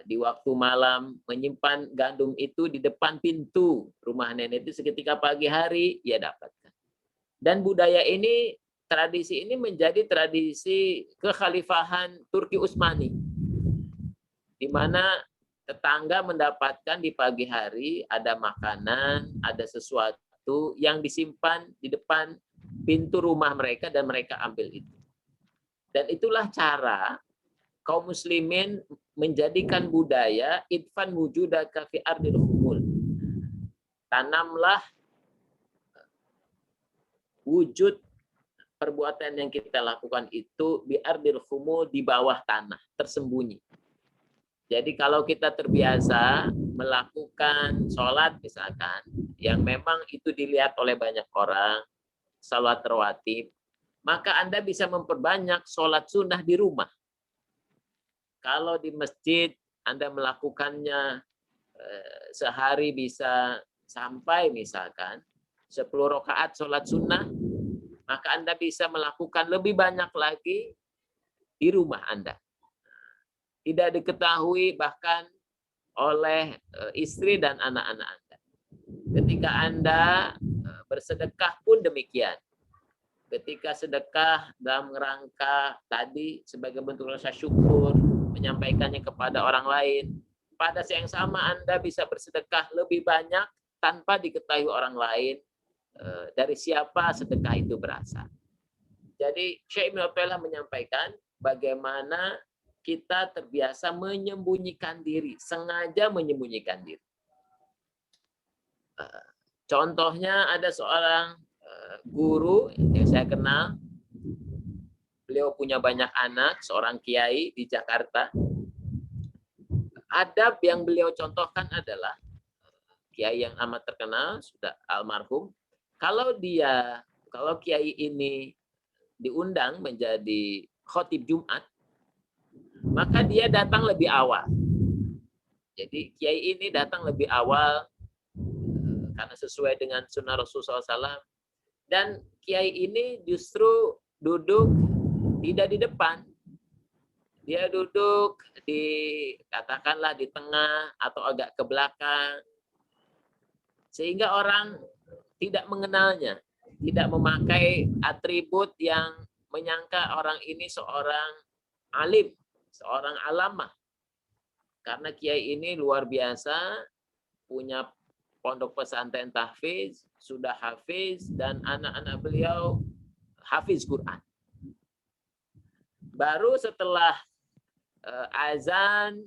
di waktu malam menyimpan gandum itu di depan pintu rumah nenek itu, seketika pagi hari ia dapatkan. Dan budaya ini, tradisi ini menjadi tradisi kekhalifahan Turki Utsmani, di mana tetangga mendapatkan di pagi hari ada makanan, ada sesuatu yang disimpan di depan pintu rumah mereka dan mereka ambil itu. Dan itulah cara kaum muslimin menjadikan budaya idfan wujudaka fi ardil khumul. Tanamlah wujud perbuatan yang kita lakukan itu di ardil khumul, di bawah tanah, tersembunyi. Jadi kalau kita terbiasa melakukan sholat misalkan, yang memang itu dilihat oleh banyak orang, sholat rawatib, maka Anda bisa memperbanyak sholat sunnah di rumah. Kalau di masjid Anda melakukannya sehari bisa sampai misalkan 10 rakaat sholat sunnah, maka Anda bisa melakukan lebih banyak lagi di rumah Anda. Tidak diketahui bahkan oleh istri dan anak-anak Anda. Ketika Anda bersedekah pun demikian. Ketika sedekah dalam rangka tadi sebagai bentuk rasa syukur, menyampaikannya kepada orang lain, pada saat yang sama Anda bisa bersedekah lebih banyak tanpa diketahui orang lain dari siapa sedekah itu berasal. Jadi Syekh Ibnu Athaillah menyampaikan bagaimana kita terbiasa menyembunyikan diri, sengaja menyembunyikan diri. Contohnya ada seorang guru yang saya kenal, beliau punya banyak anak, seorang kiai di Jakarta. Adab yang beliau contohkan adalah kiai yang amat terkenal, sudah almarhum. Kalau kiai ini diundang menjadi khotib Jumat, maka dia datang lebih awal. Jadi kiai ini datang lebih awal karena sesuai dengan sunnah Rasulullah SAW. Dan kiai ini justru duduk tidak di depan. Dia duduk katakanlah di tengah atau agak ke belakang. Sehingga orang tidak mengenalnya. Tidak memakai atribut yang menyangka orang ini seorang alim, seorang alamah. Karena kiai ini luar biasa, punya pondok pesantren tahfiz, sudah hafiz, dan anak-anak beliau hafiz Quran. Baru setelah azan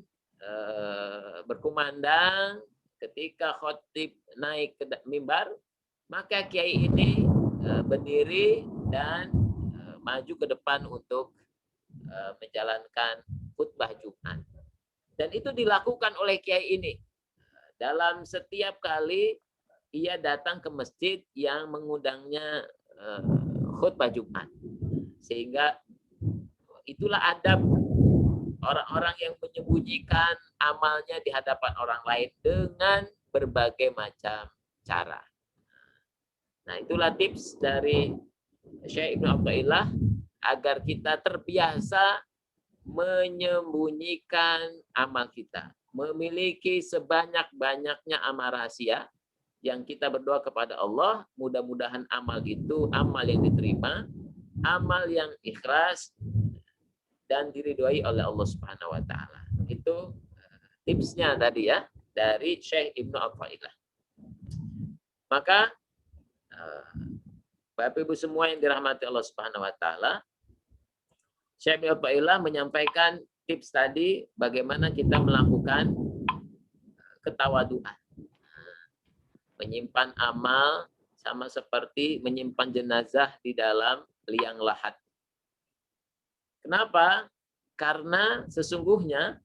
berkumandang, ketika khotib naik ke mimbar, maka kiai ini berdiri dan maju ke depan untuk menjalankan khutbah Jumat. Dan itu dilakukan oleh kiai ini. Dalam setiap kali ia datang ke masjid yang mengundangnya khutbah Jumat. Sehingga itulah adab orang-orang yang menyembunyikan amalnya di hadapan orang lain dengan berbagai macam cara. Nah, itulah tips dari Syekh Ibnu Athaillah agar kita terbiasa menyembunyikan amal kita. Memiliki sebanyak-banyaknya amal rahasia yang kita berdoa kepada Allah, mudah-mudahan amal itu amal yang diterima, amal yang ikhlas dan diridhoi oleh Allah Subhanahu wa taala. Itu tipsnya tadi ya dari Syekh Ibnu Athaillah. Maka Bapak Ibu semua yang dirahmati Allah Subhanahu wa taala, Syekh Ibnu Athaillah menyampaikan tips tadi bagaimana kita melakukan ketawaduan. Menyimpan amal sama seperti menyimpan jenazah di dalam liang lahat. Kenapa? Karena sesungguhnya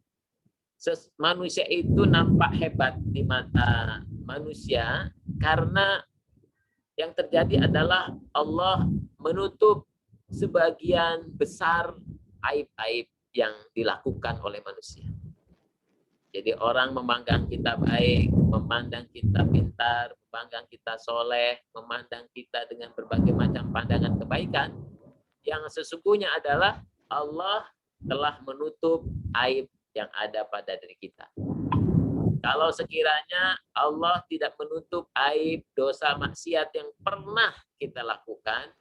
manusia itu nampak hebat di mata manusia karena yang terjadi adalah Allah menutup sebagian besar aib-aib yang dilakukan oleh manusia. Jadi orang memandang kita baik, memandang kita pintar, memandang kita soleh, memandang kita dengan berbagai macam pandangan kebaikan, yang sesungguhnya adalah Allah telah menutup aib yang ada pada diri kita. Kalau sekiranya Allah tidak menutup aib dosa maksiat yang pernah kita lakukan,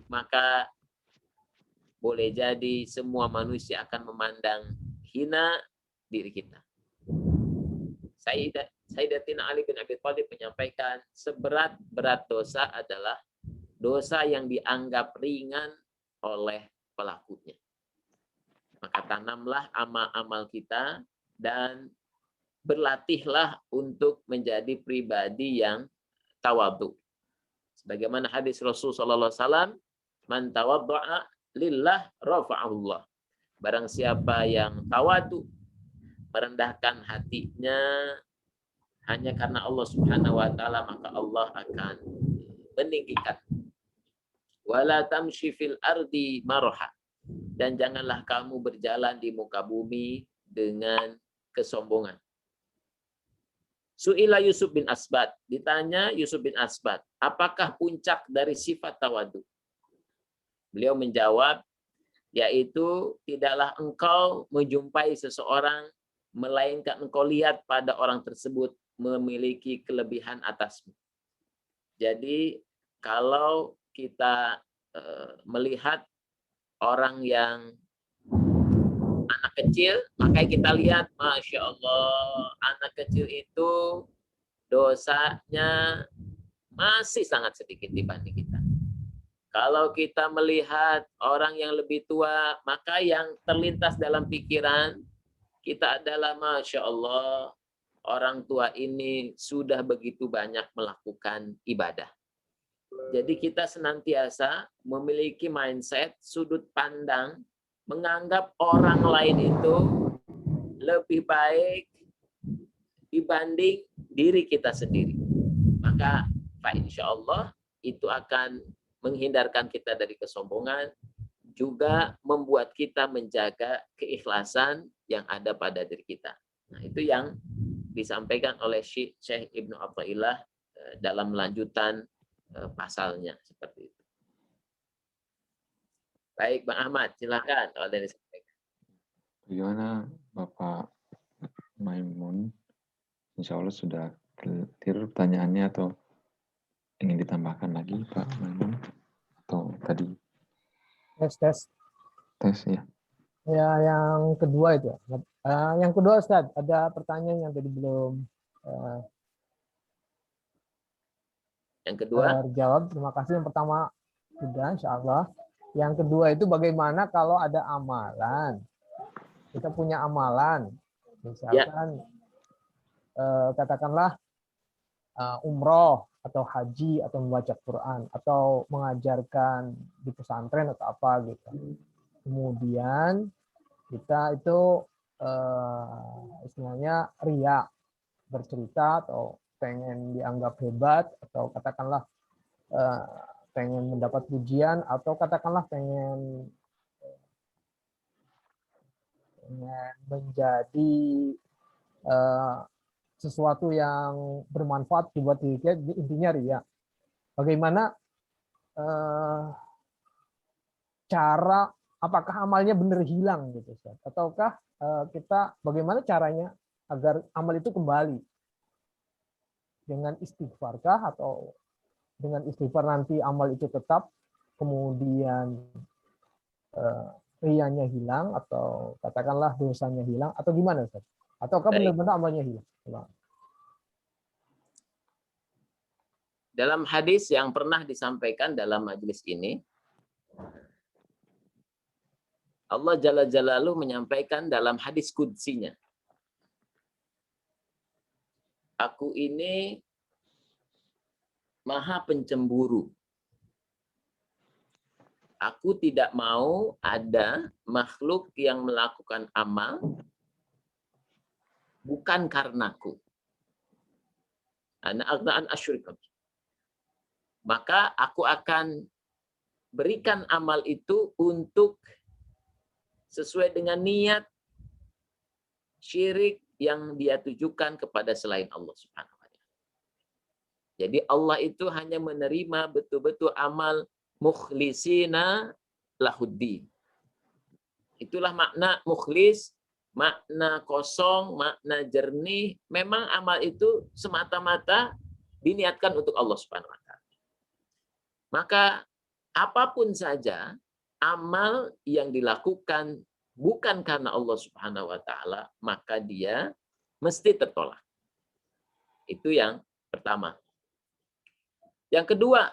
maka boleh jadi semua manusia akan memandang hina diri kita. Sayyidatina Ali bin Abi Thalib menyampaikan seberat-berat dosa adalah dosa yang dianggap ringan oleh pelakunya. Maka tanamlah amal-amal kita dan berlatihlah untuk menjadi pribadi yang tawadhu. Sebagaimana hadis Rasulullah SAW, man tawaddu'a lillah rafa'ahullah. Barang siapa yang tawadhu, merendahkan hatinya hanya karena Allah Subhanahu wa taala, maka Allah akan meninggikan. Wala tamshi fil ardi marha. Dan janganlah kamu berjalan di muka bumi dengan kesombongan. Su'ila Yusuf bin Asbat, ditanya Yusuf bin Asbat, apakah puncak dari sifat tawadhu? Beliau menjawab, yaitu tidaklah engkau menjumpai seseorang melainkan engkau lihat pada orang tersebut memiliki kelebihan atasmu. Jadi kalau kita melihat orang yang anak kecil, maka kita lihat, Masya Allah, anak kecil itu dosanya masih sangat sedikit dibanding kita. Kalau kita melihat orang yang lebih tua, maka yang terlintas dalam pikiran kita adalah, Masya Allah, orang tua ini sudah begitu banyak melakukan ibadah. Jadi kita senantiasa memiliki mindset, sudut pandang, menganggap orang lain itu lebih baik dibanding diri kita sendiri. Maka Pak, insya Allah itu akan menghindarkan kita dari kesombongan, juga membuat kita menjaga keikhlasan yang ada pada diri kita. Nah, itu yang disampaikan oleh Syekh Ibnu Athaillah dalam lanjutan pasalnya seperti itu. Baik, Bang Ahmad, silakan kalau dari disampaikan. Bagaimana Bapak Maimun? Insya Allah sudah clear pertanyaannya atau ingin ditambahkan lagi Pak Maimun? Atau tadi? Tes. Tes ya. Ya, yang kedua itu. Yang kedua Ustaz, ada pertanyaan yang tadi belum yang kedua terjawab. Terima kasih. Yang pertama sudah, insya Allah. Yang kedua itu bagaimana kalau ada amalan? Kita punya amalan, misalkan katakanlah umroh atau haji atau membaca Quran atau mengajarkan di pesantren atau apa gitu. Kemudian kita itu istilahnya riya, bercerita atau pengen dianggap hebat atau katakanlah pengen mendapat pujian atau katakanlah pengen menjadi sesuatu yang bermanfaat buat diri kita, intinya riya. Bagaimana cara, apakah amalnya benar hilang gitu, ataukah kita bagaimana caranya agar amal itu kembali dengan istighfarkah atau dengan istighfar nanti amal itu tetap kemudian riyanya hilang atau katakanlah dosanya hilang atau gimana Ustaz? Ataukah benar-benar amalnya hilang? Dalam hadis yang pernah disampaikan dalam majelis ini, Allah Jalla Jalaluhu menyampaikan dalam hadis qudsinya, aku ini maha pencemburu. Aku tidak mau ada makhluk yang melakukan amal bukan karenaku. Ana aghna'an asyrikum. Maka aku akan berikan amal itu untuk sesuai dengan niat syirik yang dia tujukan kepada selain Allah Subhanahu wa taala. Jadi Allah itu hanya menerima betul-betul amal mukhlisina lahuddin. Itulah makna mukhlis, makna kosong, makna jernih. Memang amal itu semata-mata diniatkan untuk Allah Subhanahu wa taala. Maka apapun saja amal yang dilakukan bukan karena Allah Subhanahu wa taala, maka dia mesti tertolak. Itu yang pertama. Yang kedua,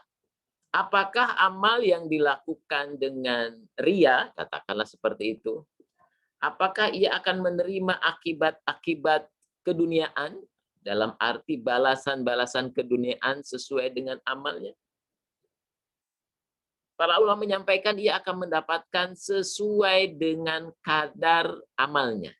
apakah amal yang dilakukan dengan riya, katakanlah seperti itu, apakah ia akan menerima akibat-akibat keduniaan dalam arti balasan-balasan keduniaan sesuai dengan amalnya? Para ulama menyampaikan ia akan mendapatkan sesuai dengan kadar amalnya.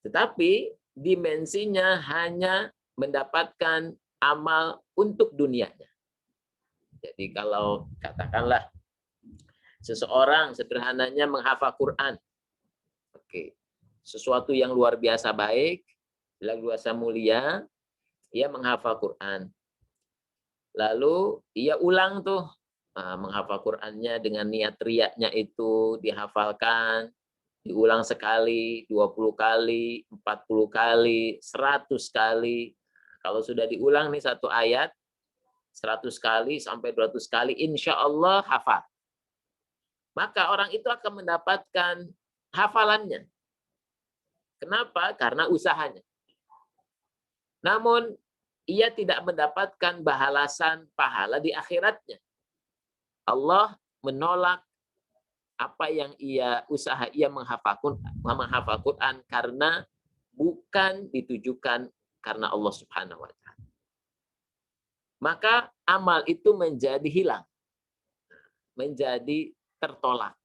Tetapi dimensinya hanya mendapatkan amal untuk dunianya. Jadi kalau katakanlah seseorang sederhananya menghafal Quran, oke, sesuatu yang luar biasa baik, luar biasa mulia, ia menghafal Quran. Lalu ia ulang tuh menghafal Qurannya dengan niat riyaknya itu dihafalkan. Diulang sekali, 20 kali, 40 kali, 100 kali. Kalau sudah diulang nih satu ayat, 100 kali sampai 200 kali, insya Allah hafal. Maka orang itu akan mendapatkan hafalannya. Kenapa? Karena usahanya. Namun, ia tidak mendapatkan balasan pahala di akhiratnya. Allah menolak apa yang ia menghafal Quran karena bukan ditujukan karena Allah Subhanahu wa taala. Maka amal itu menjadi hilang. Menjadi tertolak.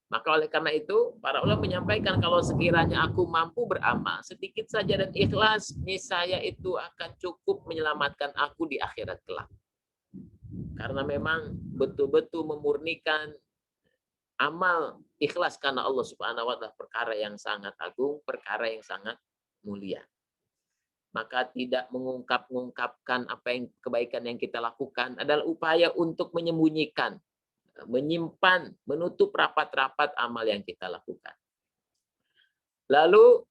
Maka oleh karena itu, para ulama menyampaikan kalau sekiranya aku mampu beramal sedikit saja dan ikhlas, niscaya itu akan cukup menyelamatkan aku di akhirat kelak. Karena memang betul-betul memurnikan amal ikhlas karena Allah Subhanahu wa taala perkara yang sangat agung, perkara yang sangat mulia. Maka tidak mengungkapkan apa yang kebaikan yang kita lakukan adalah upaya untuk menyembunyikan, menyimpan, menutup rapat-rapat amal yang kita lakukan. Lalu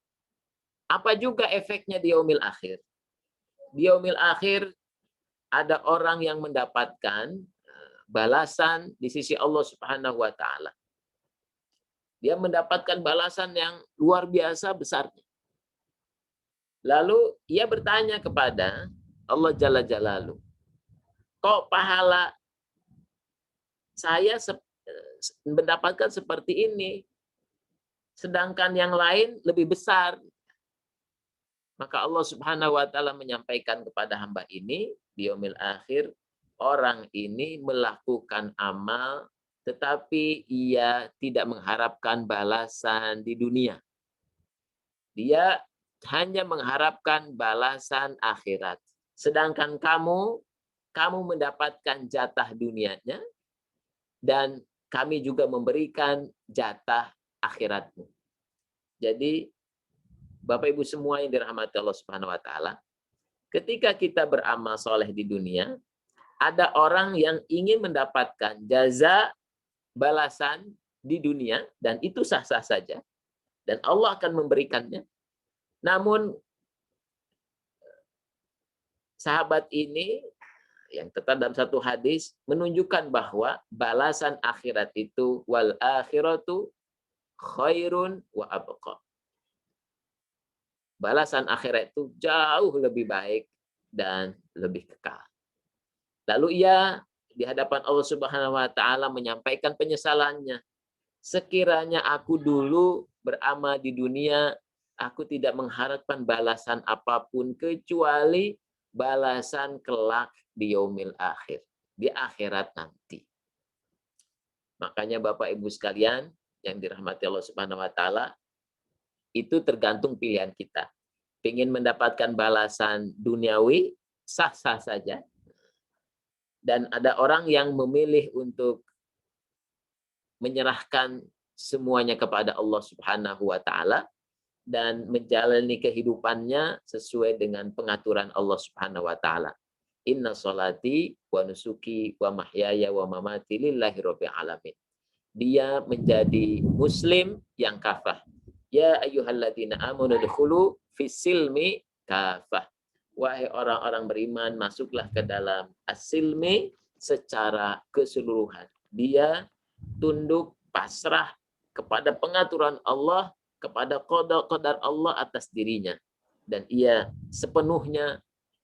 apa juga efeknya di yaumil akhir? Di yaumil akhir ada orang yang mendapatkan balasan di sisi Allah Subhanahu wa taala. Dia mendapatkan balasan yang luar biasa besarnya. Lalu ia bertanya kepada Allah Jalla Jalaluhu, kok pahala saya mendapatkan seperti ini, sedangkan yang lain lebih besar? Maka Allah Subhanahu wa taala menyampaikan kepada hamba ini di yaumil akhir, orang ini melakukan amal tetapi ia tidak mengharapkan balasan di dunia. Dia hanya mengharapkan balasan akhirat. Sedangkan kamu mendapatkan jatah dunianya dan kami juga memberikan jatah akhiratmu. Jadi Bapak Ibu semua yang dirahmati Allah Subhanahu wa taala, ketika kita beramal soleh di dunia, ada orang yang ingin mendapatkan jaza balasan di dunia dan itu sah-sah saja dan Allah akan memberikannya. Namun sahabat ini yang tertera dalam satu hadis menunjukkan bahwa balasan akhirat itu wal akhiratu khairun wa abqa. Balasan akhirat itu jauh lebih baik dan lebih kekal. Lalu ia di hadapan Allah Subhanahu wa taala menyampaikan penyesalannya. Sekiranya aku dulu beramal di dunia, aku tidak mengharapkan balasan apapun kecuali balasan kelak di yaumil akhir, di akhirat nanti. Makanya Bapak Ibu sekalian yang dirahmati Allah Subhanahu wa taala, itu tergantung pilihan kita. Ingin mendapatkan balasan duniawi, sah-sah saja. Dan ada orang yang memilih untuk menyerahkan semuanya kepada Allah Subhanahu wa taala dan menjalani kehidupannya sesuai dengan pengaturan Allah Subhanahu wa taala. Inna sholati wa nusuki wa mahyaya wa mamati lillahi rabbil alamin. Dia menjadi muslim yang kafah. Ya ayyuhalladzina amanu dkhulu fis-silmi kafah. Wahai orang-orang beriman, masuklah ke dalam as-silmi secara keseluruhan. Dia tunduk pasrah kepada pengaturan Allah, kepada qada Allah atas dirinya. Dan ia sepenuhnya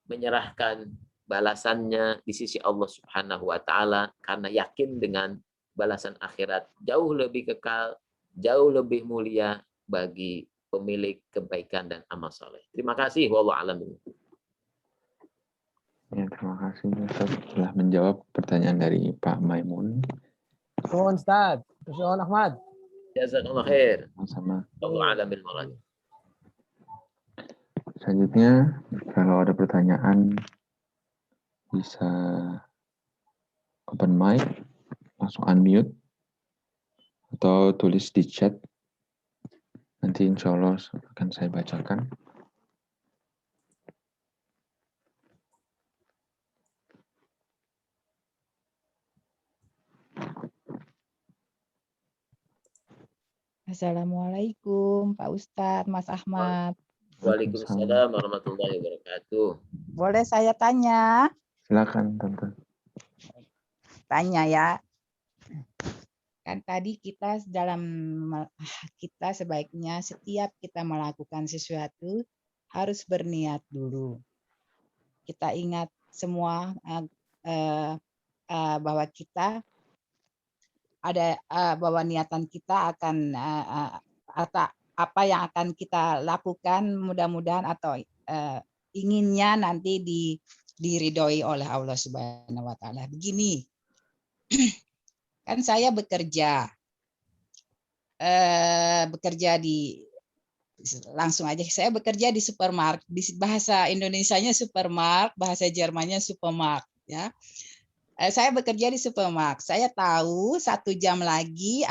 menyerahkan balasannya di sisi Allah Subhanahu wa taala karena yakin dengan balasan akhirat jauh lebih kekal, jauh lebih mulia bagi pemilik kebaikan dan amal soleh. Terima kasih. Wallahu a'lam. Ya, terima kasih Ustaz telah menjawab pertanyaan dari Pak Maimun. Nuhun Ustaz, Nuhun Ahmad. Jazakallah khair. Sama. Wallahu a'lam bil murad. Selanjutnya, kalau ada pertanyaan bisa open mic, langsung unmute atau tulis di chat. Nanti insya Allah akan saya bacakan. Assalamualaikum Pak Ustadz, Mas Ahmad. Waalaikumsalam warahmatullahi wabarakatuh. Boleh saya tanya? Silakan, Tante. Tanya ya. Kan tadi kita kita sebaiknya setiap kita melakukan sesuatu harus berniat dulu. Kita ingat semua bahwa kita ada bahwa niatan kita akan apa yang akan kita lakukan mudah-mudahan atau inginnya nanti diridhoi oleh Allah Subhanahu wa taala. Begini. Kan saya bekerja langsung aja saya bekerja di supermarket, di bahasa Indonesianya supermarket, bahasa Jermannya supermarket ya. Saya bekerja di supermarket. Saya tahu 1 jam lagi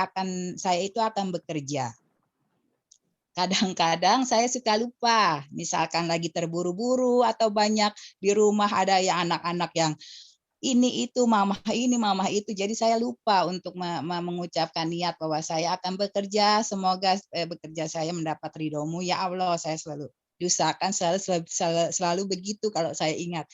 saya itu akan bekerja. Kadang-kadang saya suka lupa, misalkan lagi terburu-buru atau banyak di rumah ada yang anak-anak yang ini itu mama itu, jadi saya lupa untuk mengucapkan niat bahwa saya akan bekerja, semoga bekerja saya mendapat ridho-Mu ya Allah. Saya selalu diusahakan selalu begitu kalau saya ingat.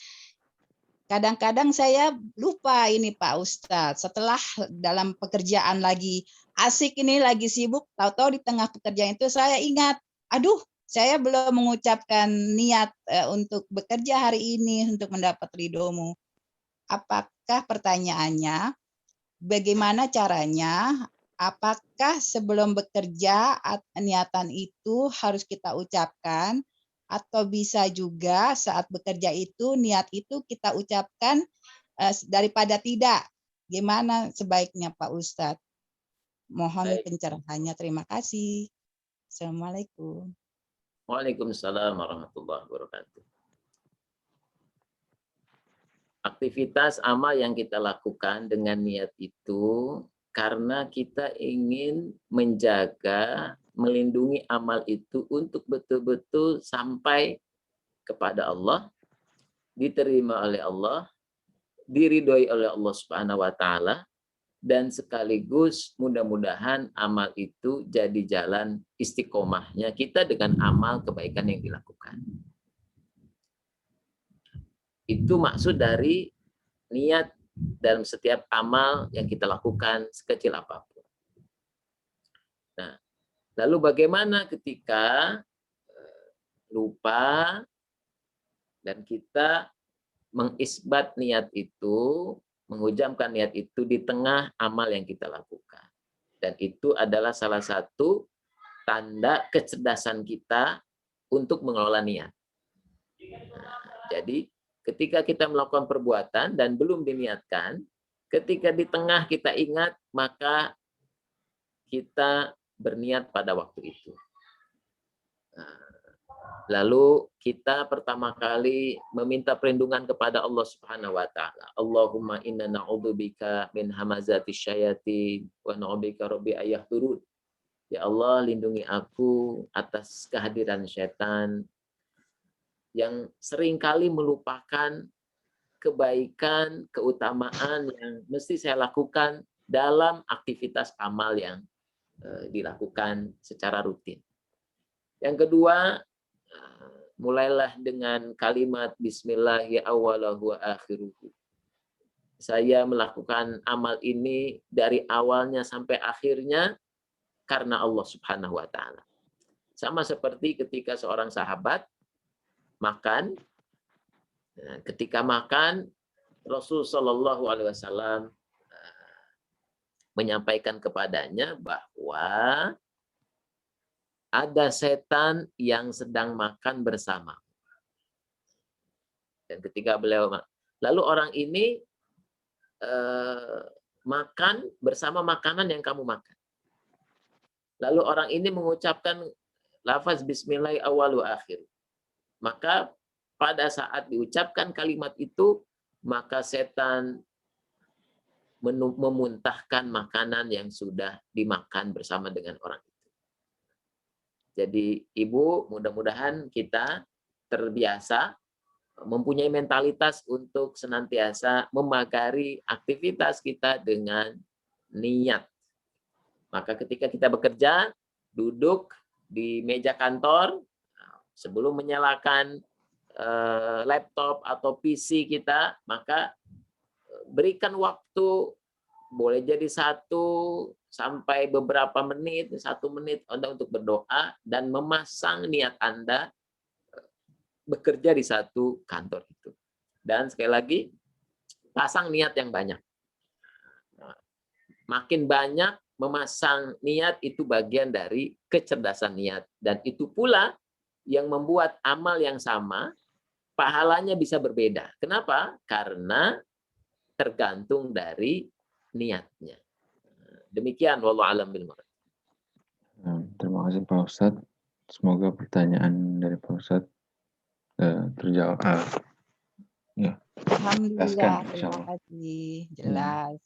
Kadang-kadang saya lupa ini Pak Ustadz, setelah dalam pekerjaan lagi asik ini, lagi sibuk, tahu-tahu di tengah pekerjaan itu saya ingat, aduh saya belum mengucapkan niat untuk bekerja hari ini untuk mendapat ridho-Mu. Apakah pertanyaannya, bagaimana caranya, apakah sebelum bekerja niatan itu harus kita ucapkan, atau bisa juga saat bekerja itu niat itu kita ucapkan daripada tidak? Gimana sebaiknya Pak Ustadz? Mohon pencerahannya, terima kasih. Assalamualaikum. Waalaikumsalam warahmatullahi wabarakatuh. Aktivitas amal yang kita lakukan dengan niat itu karena kita ingin menjaga, melindungi amal itu untuk betul-betul sampai kepada Allah, diterima oleh Allah, diridhoi oleh Allah Subhanahu wa taala, dan sekaligus mudah-mudahan amal itu jadi jalan istiqomahnya kita dengan amal kebaikan yang dilakukan. Itu maksud dari niat dalam setiap amal yang kita lakukan sekecil apapun. Nah, lalu bagaimana ketika lupa dan kita mengisbat niat itu, mengucapkan niat itu di tengah amal yang kita lakukan. Dan itu adalah salah satu tanda kecerdasan kita untuk mengelola niat. Nah, jadi ketika kita melakukan perbuatan dan belum diniatkan, ketika di tengah kita ingat, maka kita berniat pada waktu itu. Lalu kita pertama kali meminta perlindungan kepada Allah Subhanahu wa taala. Allahumma inna na'udzubika min hamazati syayatin wa na'udzubika rabbi ayahdurun. Ya Allah, lindungi aku atas kehadiran setan yang seringkali melupakan kebaikan, keutamaan yang mesti saya lakukan dalam aktivitas amal yang dilakukan secara rutin. Yang kedua, mulailah dengan kalimat Bismillahi awwalahu wa akhiruhu. Saya melakukan amal ini dari awalnya sampai akhirnya karena Allah Subhanahu wa taala. Sama seperti ketika seorang sahabat makan, ketika makan Rasul Shallallahu Alaihi Wasallam menyampaikan kepadanya bahwa ada setan yang sedang makan bersama. Dan ketika beliau lalu orang ini makan bersama makanan yang kamu makan. Lalu orang ini mengucapkan lafaz Bismillah awal wa akhir. Maka pada saat diucapkan kalimat itu, maka setan memuntahkan makanan yang sudah dimakan bersama dengan orang itu. Jadi Ibu, mudah-mudahan kita terbiasa mempunyai mentalitas untuk senantiasa memagari aktivitas kita dengan niat. Maka ketika kita bekerja, duduk di meja kantor, sebelum menyalakan laptop atau PC kita, maka berikan waktu, boleh jadi 1 sampai beberapa menit, 1 menit Anda untuk berdoa dan memasang niat Anda bekerja di satu kantor itu. Dan sekali lagi, pasang niat yang banyak. Makin banyak memasang niat itu bagian dari kecerdasan niat. Dan itu pula yang membuat amal yang sama, pahalanya bisa berbeda. Kenapa? Karena tergantung dari niatnya. Demikian, wallahu a'lam bil murad. Terima kasih Pak Ustadz. Semoga pertanyaan dari Pak Ustadz terjawab. Ya. Alhamdulillah, Jelaskan, terima insyaallah. kasih. Jelas.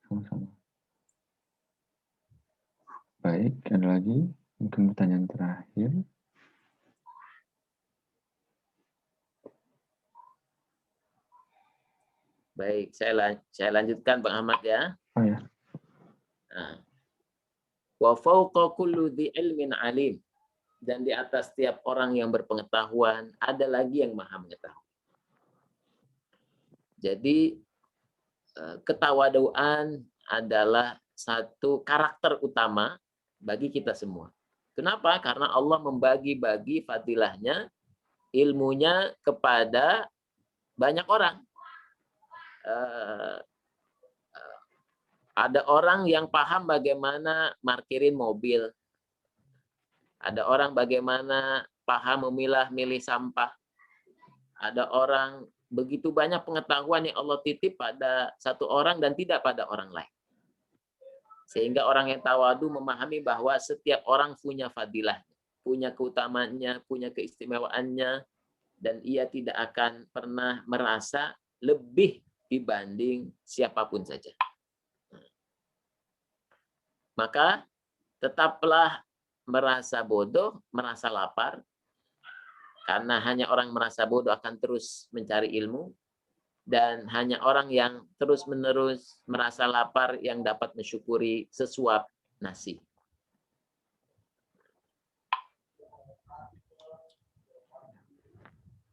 Sama-sama. Baik, ada lagi mungkin pertanyaan terakhir. Baik, saya lanjutkan Bang Ahmad ya. Oh ya. Wa fawqa kulli dzi ilmin alim. Dan di atas setiap orang yang berpengetahuan, ada lagi yang maha mengetahui. Jadi, ketawaduan adalah satu karakter utama bagi kita semua. Kenapa? Karena Allah membagi-bagi fadilahnya, ilmunya kepada banyak orang. Ada orang yang paham bagaimana parkirin mobil. Ada orang bagaimana paham memilah-milih sampah. Ada orang begitu banyak pengetahuan yang Allah titip pada satu orang dan tidak pada orang lain. Sehingga orang yang tawadu memahami bahwa setiap orang punya fadilahnya, punya keutamaannya, punya keistimewaannya, dan ia tidak akan pernah merasa lebih dibanding siapapun saja. Maka tetaplah merasa bodoh, merasa lapar, karena hanya orang merasa bodoh akan terus mencari ilmu, dan hanya orang yang terus-menerus merasa lapar yang dapat mensyukuri sesuap nasi.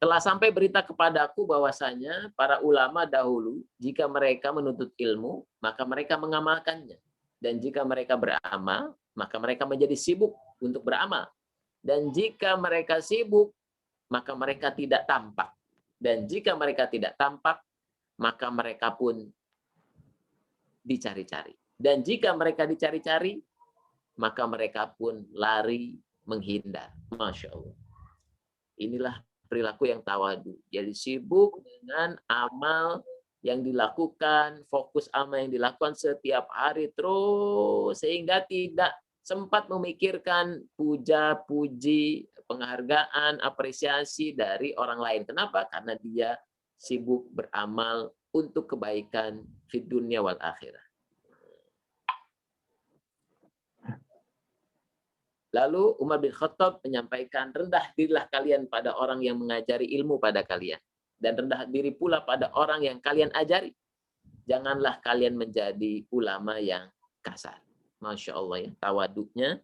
Telah sampai berita kepadaku bahwasanya para ulama dahulu, jika mereka menuntut ilmu, maka mereka mengamalkannya. Dan jika mereka beramal, maka mereka menjadi sibuk untuk beramal. Dan jika mereka sibuk, maka mereka tidak tampak. Dan jika mereka tidak tampak, maka mereka pun dicari-cari. Dan jika mereka dicari-cari, maka mereka pun lari menghindar. Masya Allah. Inilah perilaku yang tawadu. Jadi sibuk dengan amal yang dilakukan, fokus amal yang dilakukan setiap hari terus, sehingga tidak sempat memikirkan puja-puji, penghargaan, apresiasi dari orang lain. Kenapa? Karena dia sibuk beramal untuk kebaikan di dunia wal akhirah. Lalu Umar bin Khattab menyampaikan, rendah dirilah kalian pada orang yang mengajari ilmu pada kalian. Dan rendah diri pula pada orang yang kalian ajari. Janganlah kalian menjadi ulama yang kasar. Masya Allah ya, tawaduknya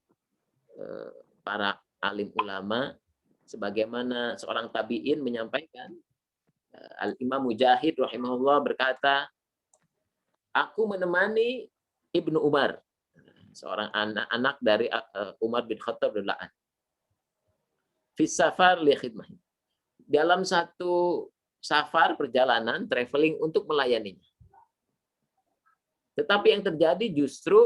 para alim ulama, sebagaimana seorang tabi'in menyampaikan, Al-Imam Mujahid rahimahullah berkata, aku menemani Ibnu Umar, seorang anak dari Umar bin Khattab radhiyallahu anhu, fi safar li khidmah, dalam satu safar perjalanan traveling untuk melayaninya. Tetapi yang terjadi justru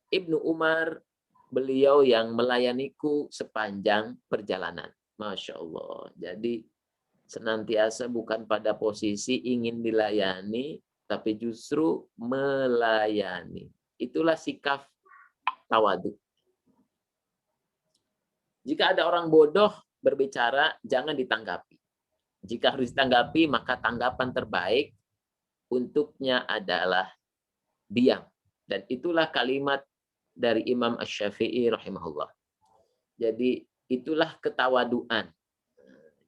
Ibnu Umar, beliau yang melayaniku sepanjang perjalanan. Masya Allah. Jadi senantiasa bukan pada posisi ingin dilayani, tapi justru melayani. Itulah sikap tawadu. Jika ada orang bodoh berbicara, jangan ditanggapi. Jika harus ditanggapi, maka tanggapan terbaik untuknya adalah diam. Dan itulah kalimat dari Imam Asy-Syafi'i rahimahullah. Jadi itulah ketawaduan.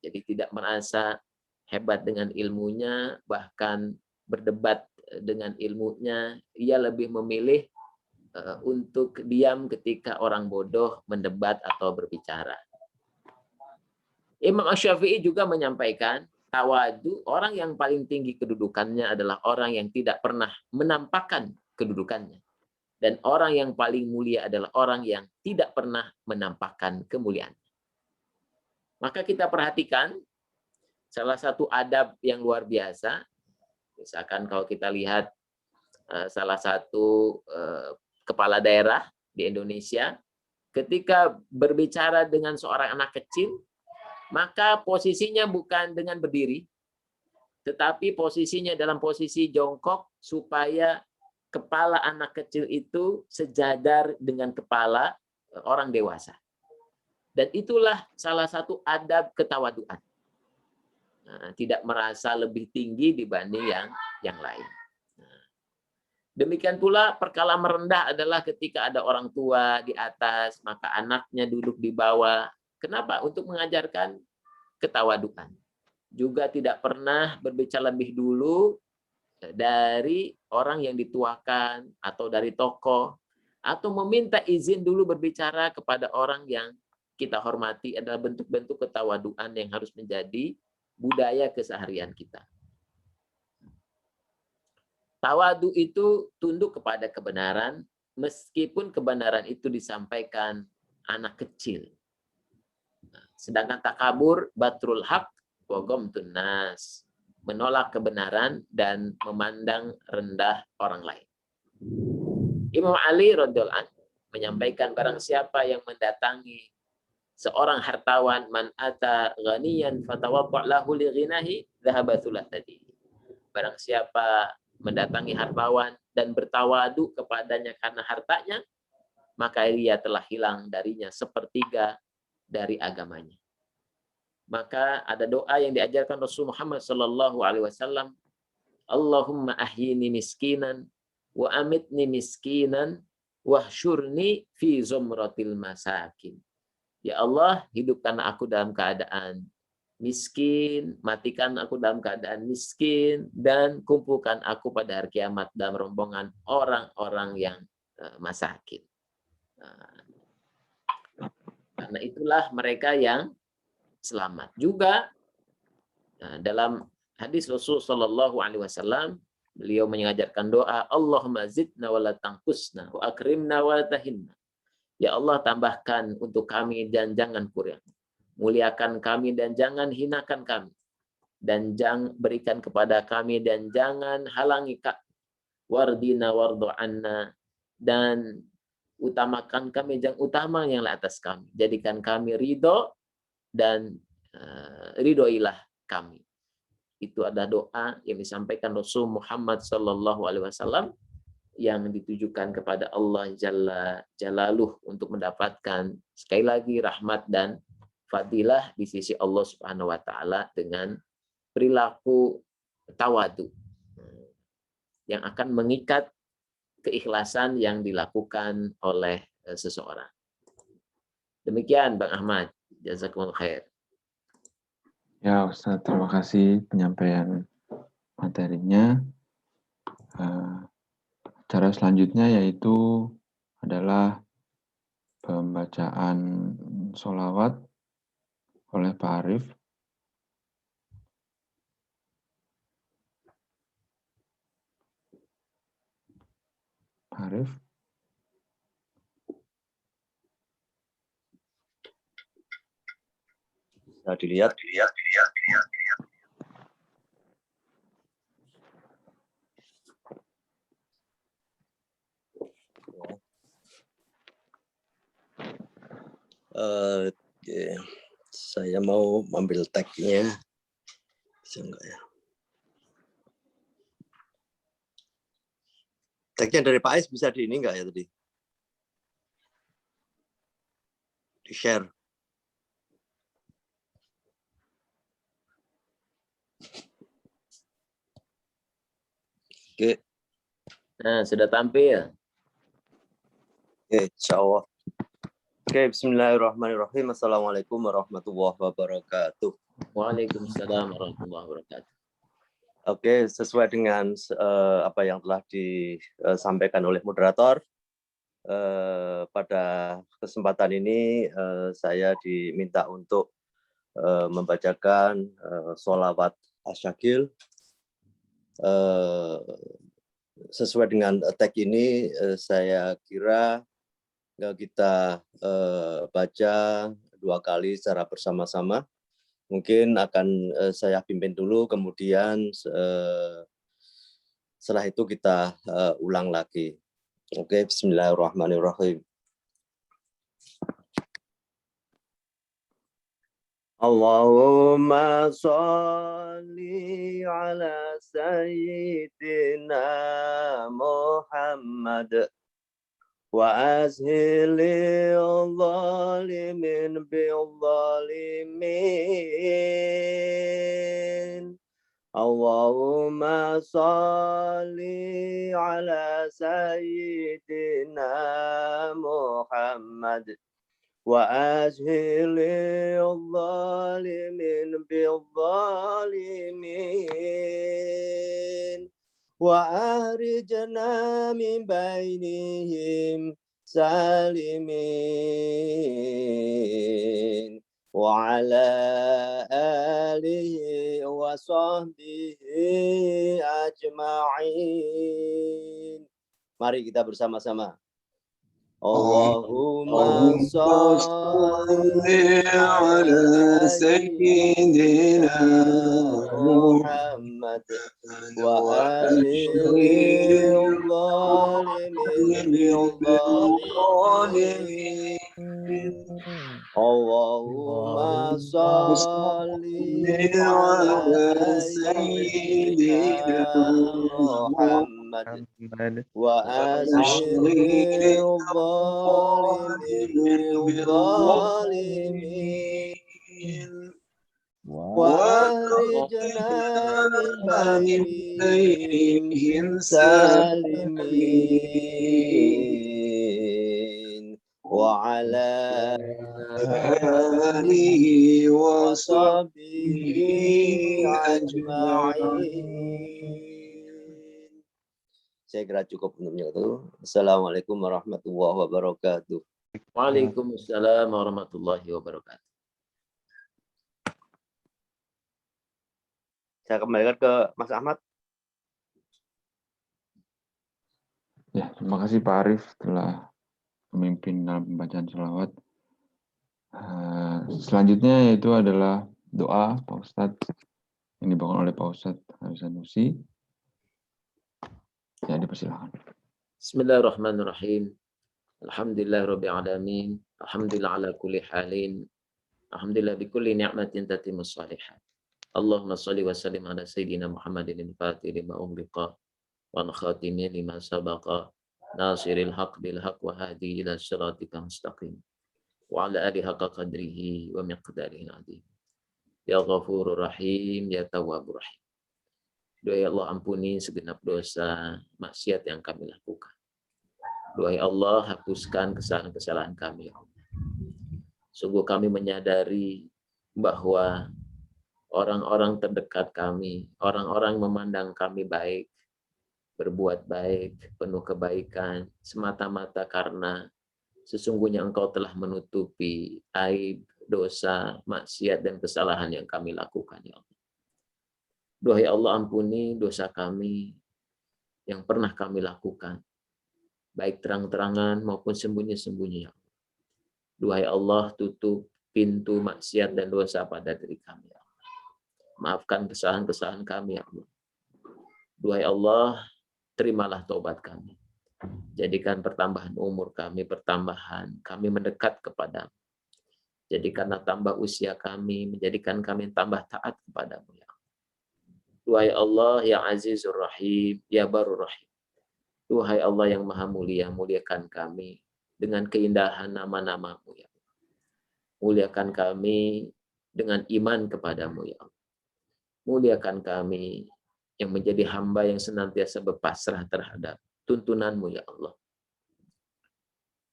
Jadi tidak merasa hebat dengan ilmunya, bahkan berdebat dengan ilmunya. Ia lebih memilih untuk diam ketika orang bodoh mendebat atau berbicara. Imam Asy-Syafi'i juga menyampaikan, tawadu, orang yang paling tinggi kedudukannya adalah orang yang tidak pernah menampakkan kedudukannya. Dan orang yang paling mulia adalah orang yang tidak pernah menampakkan kemuliaan. Maka kita perhatikan salah satu adab yang luar biasa, misalkan kalau kita lihat salah satu kepala daerah di Indonesia, ketika berbicara dengan seorang anak kecil, maka posisinya bukan dengan berdiri, tetapi posisinya dalam posisi jongkok supaya kepala anak kecil itu sejajar dengan kepala orang dewasa. Dan itulah salah satu adab ketawaduan. Nah, tidak merasa lebih tinggi dibanding yang lain. Demikian pula perkala merendah adalah ketika ada orang tua di atas, maka anaknya duduk di bawah. Kenapa? Untuk mengajarkan ketawaduan. Juga tidak pernah berbicara lebih dulu dari orang yang dituakan atau dari tokoh, atau meminta izin dulu berbicara kepada orang yang kita hormati adalah bentuk-bentuk ketawaduan yang harus menjadi budaya keseharian kita. Tawadu itu tunduk kepada kebenaran, meskipun kebenaran itu disampaikan anak kecil. Sedangkan takabur, batrul haq, wa ghamtun nas, menolak kebenaran dan memandang rendah orang lain. Imam Ali radhiyallahu anhu menyampaikan, barang siapa yang mendatangi seorang hartawan, man ata ghaniyan fatawadda lahu li ghinahi dhahabatul tadi. Barang siapa mendatangi hartawan dan bertawadu kepadanya karena hartanya, maka ia telah hilang darinya sepertiga dari agamanya. Maka ada doa yang diajarkan Rasul Muhammad SAW, Allahumma ahyini miskinan wa amitni miskinan wahsyurni fi zumratil masakin. Ya Allah, hidupkan aku dalam keadaan miskin, matikan aku dalam keadaan miskin, dan kumpulkan aku pada hari kiamat dalam rombongan orang-orang yang masakin. Karena itulah mereka yang selamat. Juga dalam hadis Rasul Shallallahu Alaihi Wasallam, beliau mengajarkan doa, Allahumma zidna wa la tanqusna wa akrimna wa la tahinna. Ya Allah, tambahkan untuk kami dan jangan kurang. Muliakan kami dan jangan hinakan kami. Dan jangan berikan kepada kami dan jangan halangi kami. Wardina wardu anna, dan utamakan kami, jangan utama yang atas kami. Jadikan kami ridho dan ridhoilah kami. Itu ada doa yang disampaikan Rasul Muhammad SAW yang ditujukan kepada Allah Jalla Jalaluh untuk mendapatkan sekali lagi rahmat dan fadilah di sisi Allah Subhanahu wa taala dengan perilaku tawadu yang akan mengikat keikhlasan yang dilakukan oleh seseorang. Demikian Bang Ahmad. Jazakumullah khair. Ya Ustaz, terima kasih penyampaian materinya. Cara selanjutnya yaitu adalah pembacaan sholawat oleh Pak Arif. Pak Arif. Nah, dilihat. Saya mau ambil tag-nya. Bisa enggak ya? Tag-nya dari Pak Ais bisa di ini enggak ya tadi? Di-share. Oke. Nah, sudah tampil. Oke, insyaallah. Oke, bismillahirrahmanirrahim. Assalamualaikum warahmatullahi wabarakatuh. Waalaikumsalam warahmatullahi wabarakatuh. Oke, sesuai dengan apa yang telah disampaikan oleh moderator, pada kesempatan ini saya diminta untuk membacakan sholawat asyakil. Sesuai dengan tag ini, saya kira kita baca 2 kali secara bersama-sama. Mungkin akan saya pimpin dulu, kemudian setelah itu kita ulang lagi. Oke, bismillahirrahmanirrahim. Allahumma sholli ala sayyidina Muhammad wa azhilil zalimin bil zalimin. Allahumma sholli ala sayyidina Muhammad wa azhilil zalimin bil zalimin wa ahrijna min bainihim salimin wa ala alihi wa sahbihi ajma'in. Mari kita bersama-sama. Allahumma sholli ala sayyidina Muhammad wa azhilil zalimin bil zalimin. Allahumma sholli ala sayyidina Muhammad wa azhilil zalimin bil zalimin wa ahrijna min bainihim salimin wa ala alihi wa sahbihi ajma'in. Saya kira cukup untuk itu. Assalamualaikum warahmatullahi wabarakatuh. Waalaikumsalam warahmatullahi wabarakatuh. Saya kembalikan ke Mas Ahmad. Ya, terima kasih Pak Arif telah memimpin dalam pembacaan sholawat. Selanjutnya yaitu adalah doa Pak Ustadz yang dibawakan oleh Pak Ustadz Sanusi. Ya, dipersilakan. Bismillahirrahmanirrahim. Alhamdulillahirabbil alamin. Alhamdulillah ala kulli halin. Alhamdulillah bi kulli ni'matin tatimmus shalihat. Allahumma shalli wa sallim ala sayyidina Muhammadin al-Fatih lima ughliqa wa al-khatimi lima sabaqa nasiril haq bil haq wa hadi ila siratika mustaqim wa ala alihi haqqa qadrihi wa miqdarihi azim. Ya Ghafurur Rahim, ya Tawwabur Rahim. Doa ya Allah, ampuni segenap dosa maksiat yang kami lakukan. Doa ya Allah, hapuskan kesalahan-kesalahan kami. Sungguh kami menyadari bahwa orang-orang terdekat kami, orang-orang memandang kami baik, berbuat baik, penuh kebaikan, semata-mata karena sesungguhnya Engkau telah menutupi aib, dosa, maksiat, dan kesalahan yang kami lakukan, ya Allah. Doa ya Allah, ampuni dosa kami yang pernah kami lakukan, baik terang-terangan maupun sembunyi-sembunyi, ya Allah. Doa ya Allah, tutup pintu maksiat dan dosa pada diri kami, ya Allah. Maafkan kesalahan-kesalahan kami, ya Allah. Doa ya Allah, terimalah taubat kami. Jadikan pertambahan umur kami, pertambahan kami mendekat kepadamu. Jadikanlah tambah usia kami, menjadikan kami tambah taat kepadamu, ya Allah. Doa ya Allah, ya Azizur Rahim, ya Barur Rahim. Duhai Allah yang maha mulia, muliakan kami dengan keindahan nama-nama-Mu, ya Allah. Muliakan kami dengan iman kepadamu, ya Allah. Muliakan kami yang menjadi hamba yang senantiasa berpasrah terhadap tuntunan-Mu, ya Allah.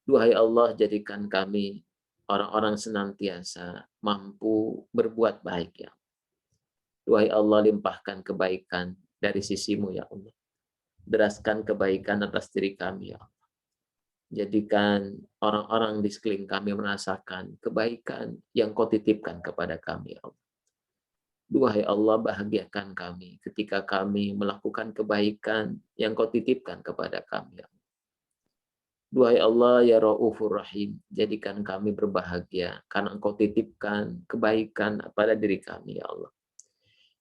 Duhai Allah, jadikan kami orang-orang senantiasa mampu berbuat baik, ya Allah. Duhai Allah, limpahkan kebaikan dari sisi-Mu, ya Allah. Deraskan kebaikan atas diri kami, ya Allah. Jadikan orang-orang di sekeliling kami merasakan kebaikan yang Kau titipkan kepada kami, ya Allah. Duhai Allah, bahagiakan kami ketika kami melakukan kebaikan yang Kau titipkan kepada kami, ya Allah. Duhai Allah, ya Ra'ufur Rahim, jadikan kami berbahagia karena Engkau titipkan kebaikan pada diri kami, ya Allah.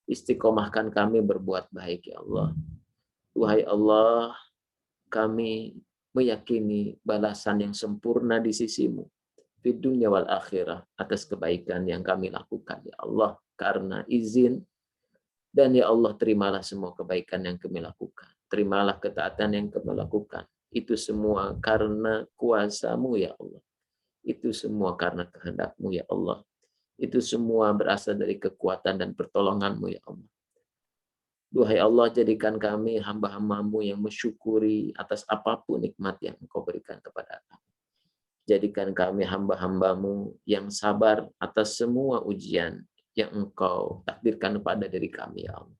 Istiqomahkan kami berbuat baik, ya Allah. Duhai Allah, kami meyakini balasan yang sempurna di sisi-Mu di dunia wal akhirah atas kebaikan yang kami lakukan, ya Allah, karena izin. Dan ya Allah, terimalah semua kebaikan yang kami lakukan. Terimalah ketaatan yang kami lakukan. Itu semua karena kuasa-Mu, ya Allah. Itu semua karena kehendak-Mu, ya Allah. Itu semua berasal dari kekuatan dan pertolongan-Mu, ya Allah. Duhai Allah, jadikan kami hamba-hamba-Mu yang mensyukuri atas apapun nikmat yang Engkau berikan kepada kami. Jadikan kami hamba-hamba-Mu yang sabar atas semua ujian yang Engkau takdirkan kepada diri kami, ya Allah.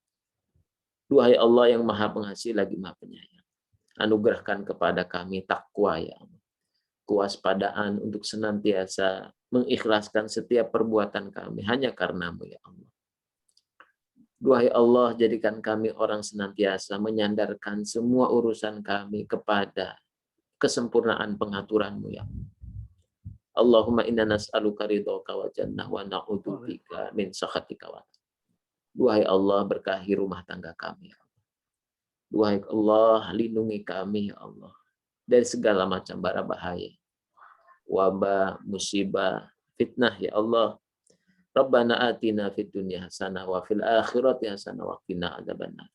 Duhai Allah yang Maha Pengasih lagi Maha Penyayang, anugerahkan kepada kami takwa, ya Allah. Kewaspadaan untuk senantiasa mengikhlaskan setiap perbuatan kami hanya karena-Mu, ya Allah. Duhai Allah, jadikan kami orang senantiasa menyandarkan semua urusan kami kepada kesempurnaan pengaturan-Mu, ya Allah. Allahumma inna nas'aluka ridhoka wa jannah wa na'udzubika min sakhatika wa. Duhai Allah, berkahi rumah tangga kami, ya Allah. Duhai Allah, lindungi kami, ya Allah, dari segala macam bara bahaya, wabah, musibah, fitnah, ya Allah. Rabbana atina fid dunya hasanah wa fil akhirati hasanah wa qina adzabannar.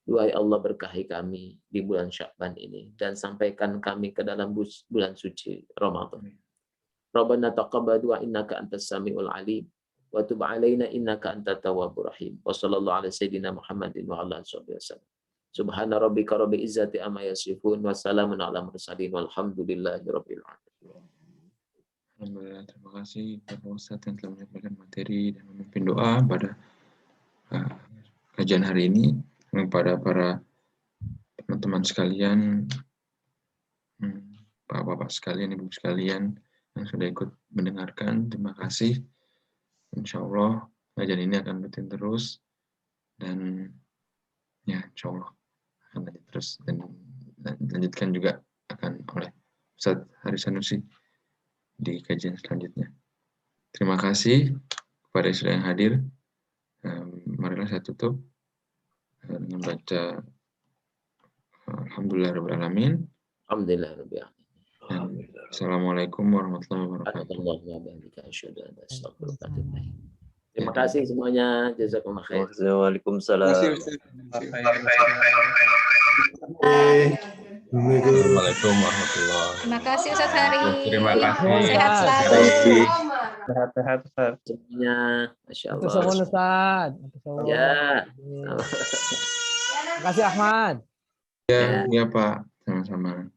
Duhai Allah, berkahi kami di bulan Sya'ban ini dan sampaikan kami ke dalam bulan suci Ramadan. Rabbana taqabbal du'a innaka antas samiul alim wa tub 'alaina innaka antat tawwabur rahim. Wa sallallahu ala sayyidina Muhammadin wa ala alihi wasallam. Subhana rabbika rabbil izzati amma yasifun wa salamun ala mursalin walhamdulillahi rabbil alamin. Alhamdulillah, terima kasih kepada Ustadz yang telah menyampaikan materi dan memimpin doa pada kajian hari ini, kepada para teman-teman sekalian, bapak-bapak sekalian, ibu sekalian yang sudah ikut mendengarkan. Terima kasih. Insya Allah kajian ini akan rutin terus dan ya insya Allah akan lanjut terus dan dilanjutkan juga akan oleh Ustadz Haris Sanusi di kajian selanjutnya. Terima kasih kepada yang hadir. Marilah saya tutup dengan baca Alhamdulillah Rabbil Alamin. Alhamdulillah Rabbil Alamin. Assalamualaikum warahmatullahi wabarakatuh. Terima kasih semuanya. Jazakumullah khair. Waalaikumsalam. Assalamualaikum warahmatullahi. Terima kasih Ustaz Hari. Terima kasih. Sehat selalu. Sehat-sehat Ustaz. Semuanya, Masya Itu Allah. semua Ustaz. Ya. Terima kasih Ahmad. Ya, Pak. Sama-sama.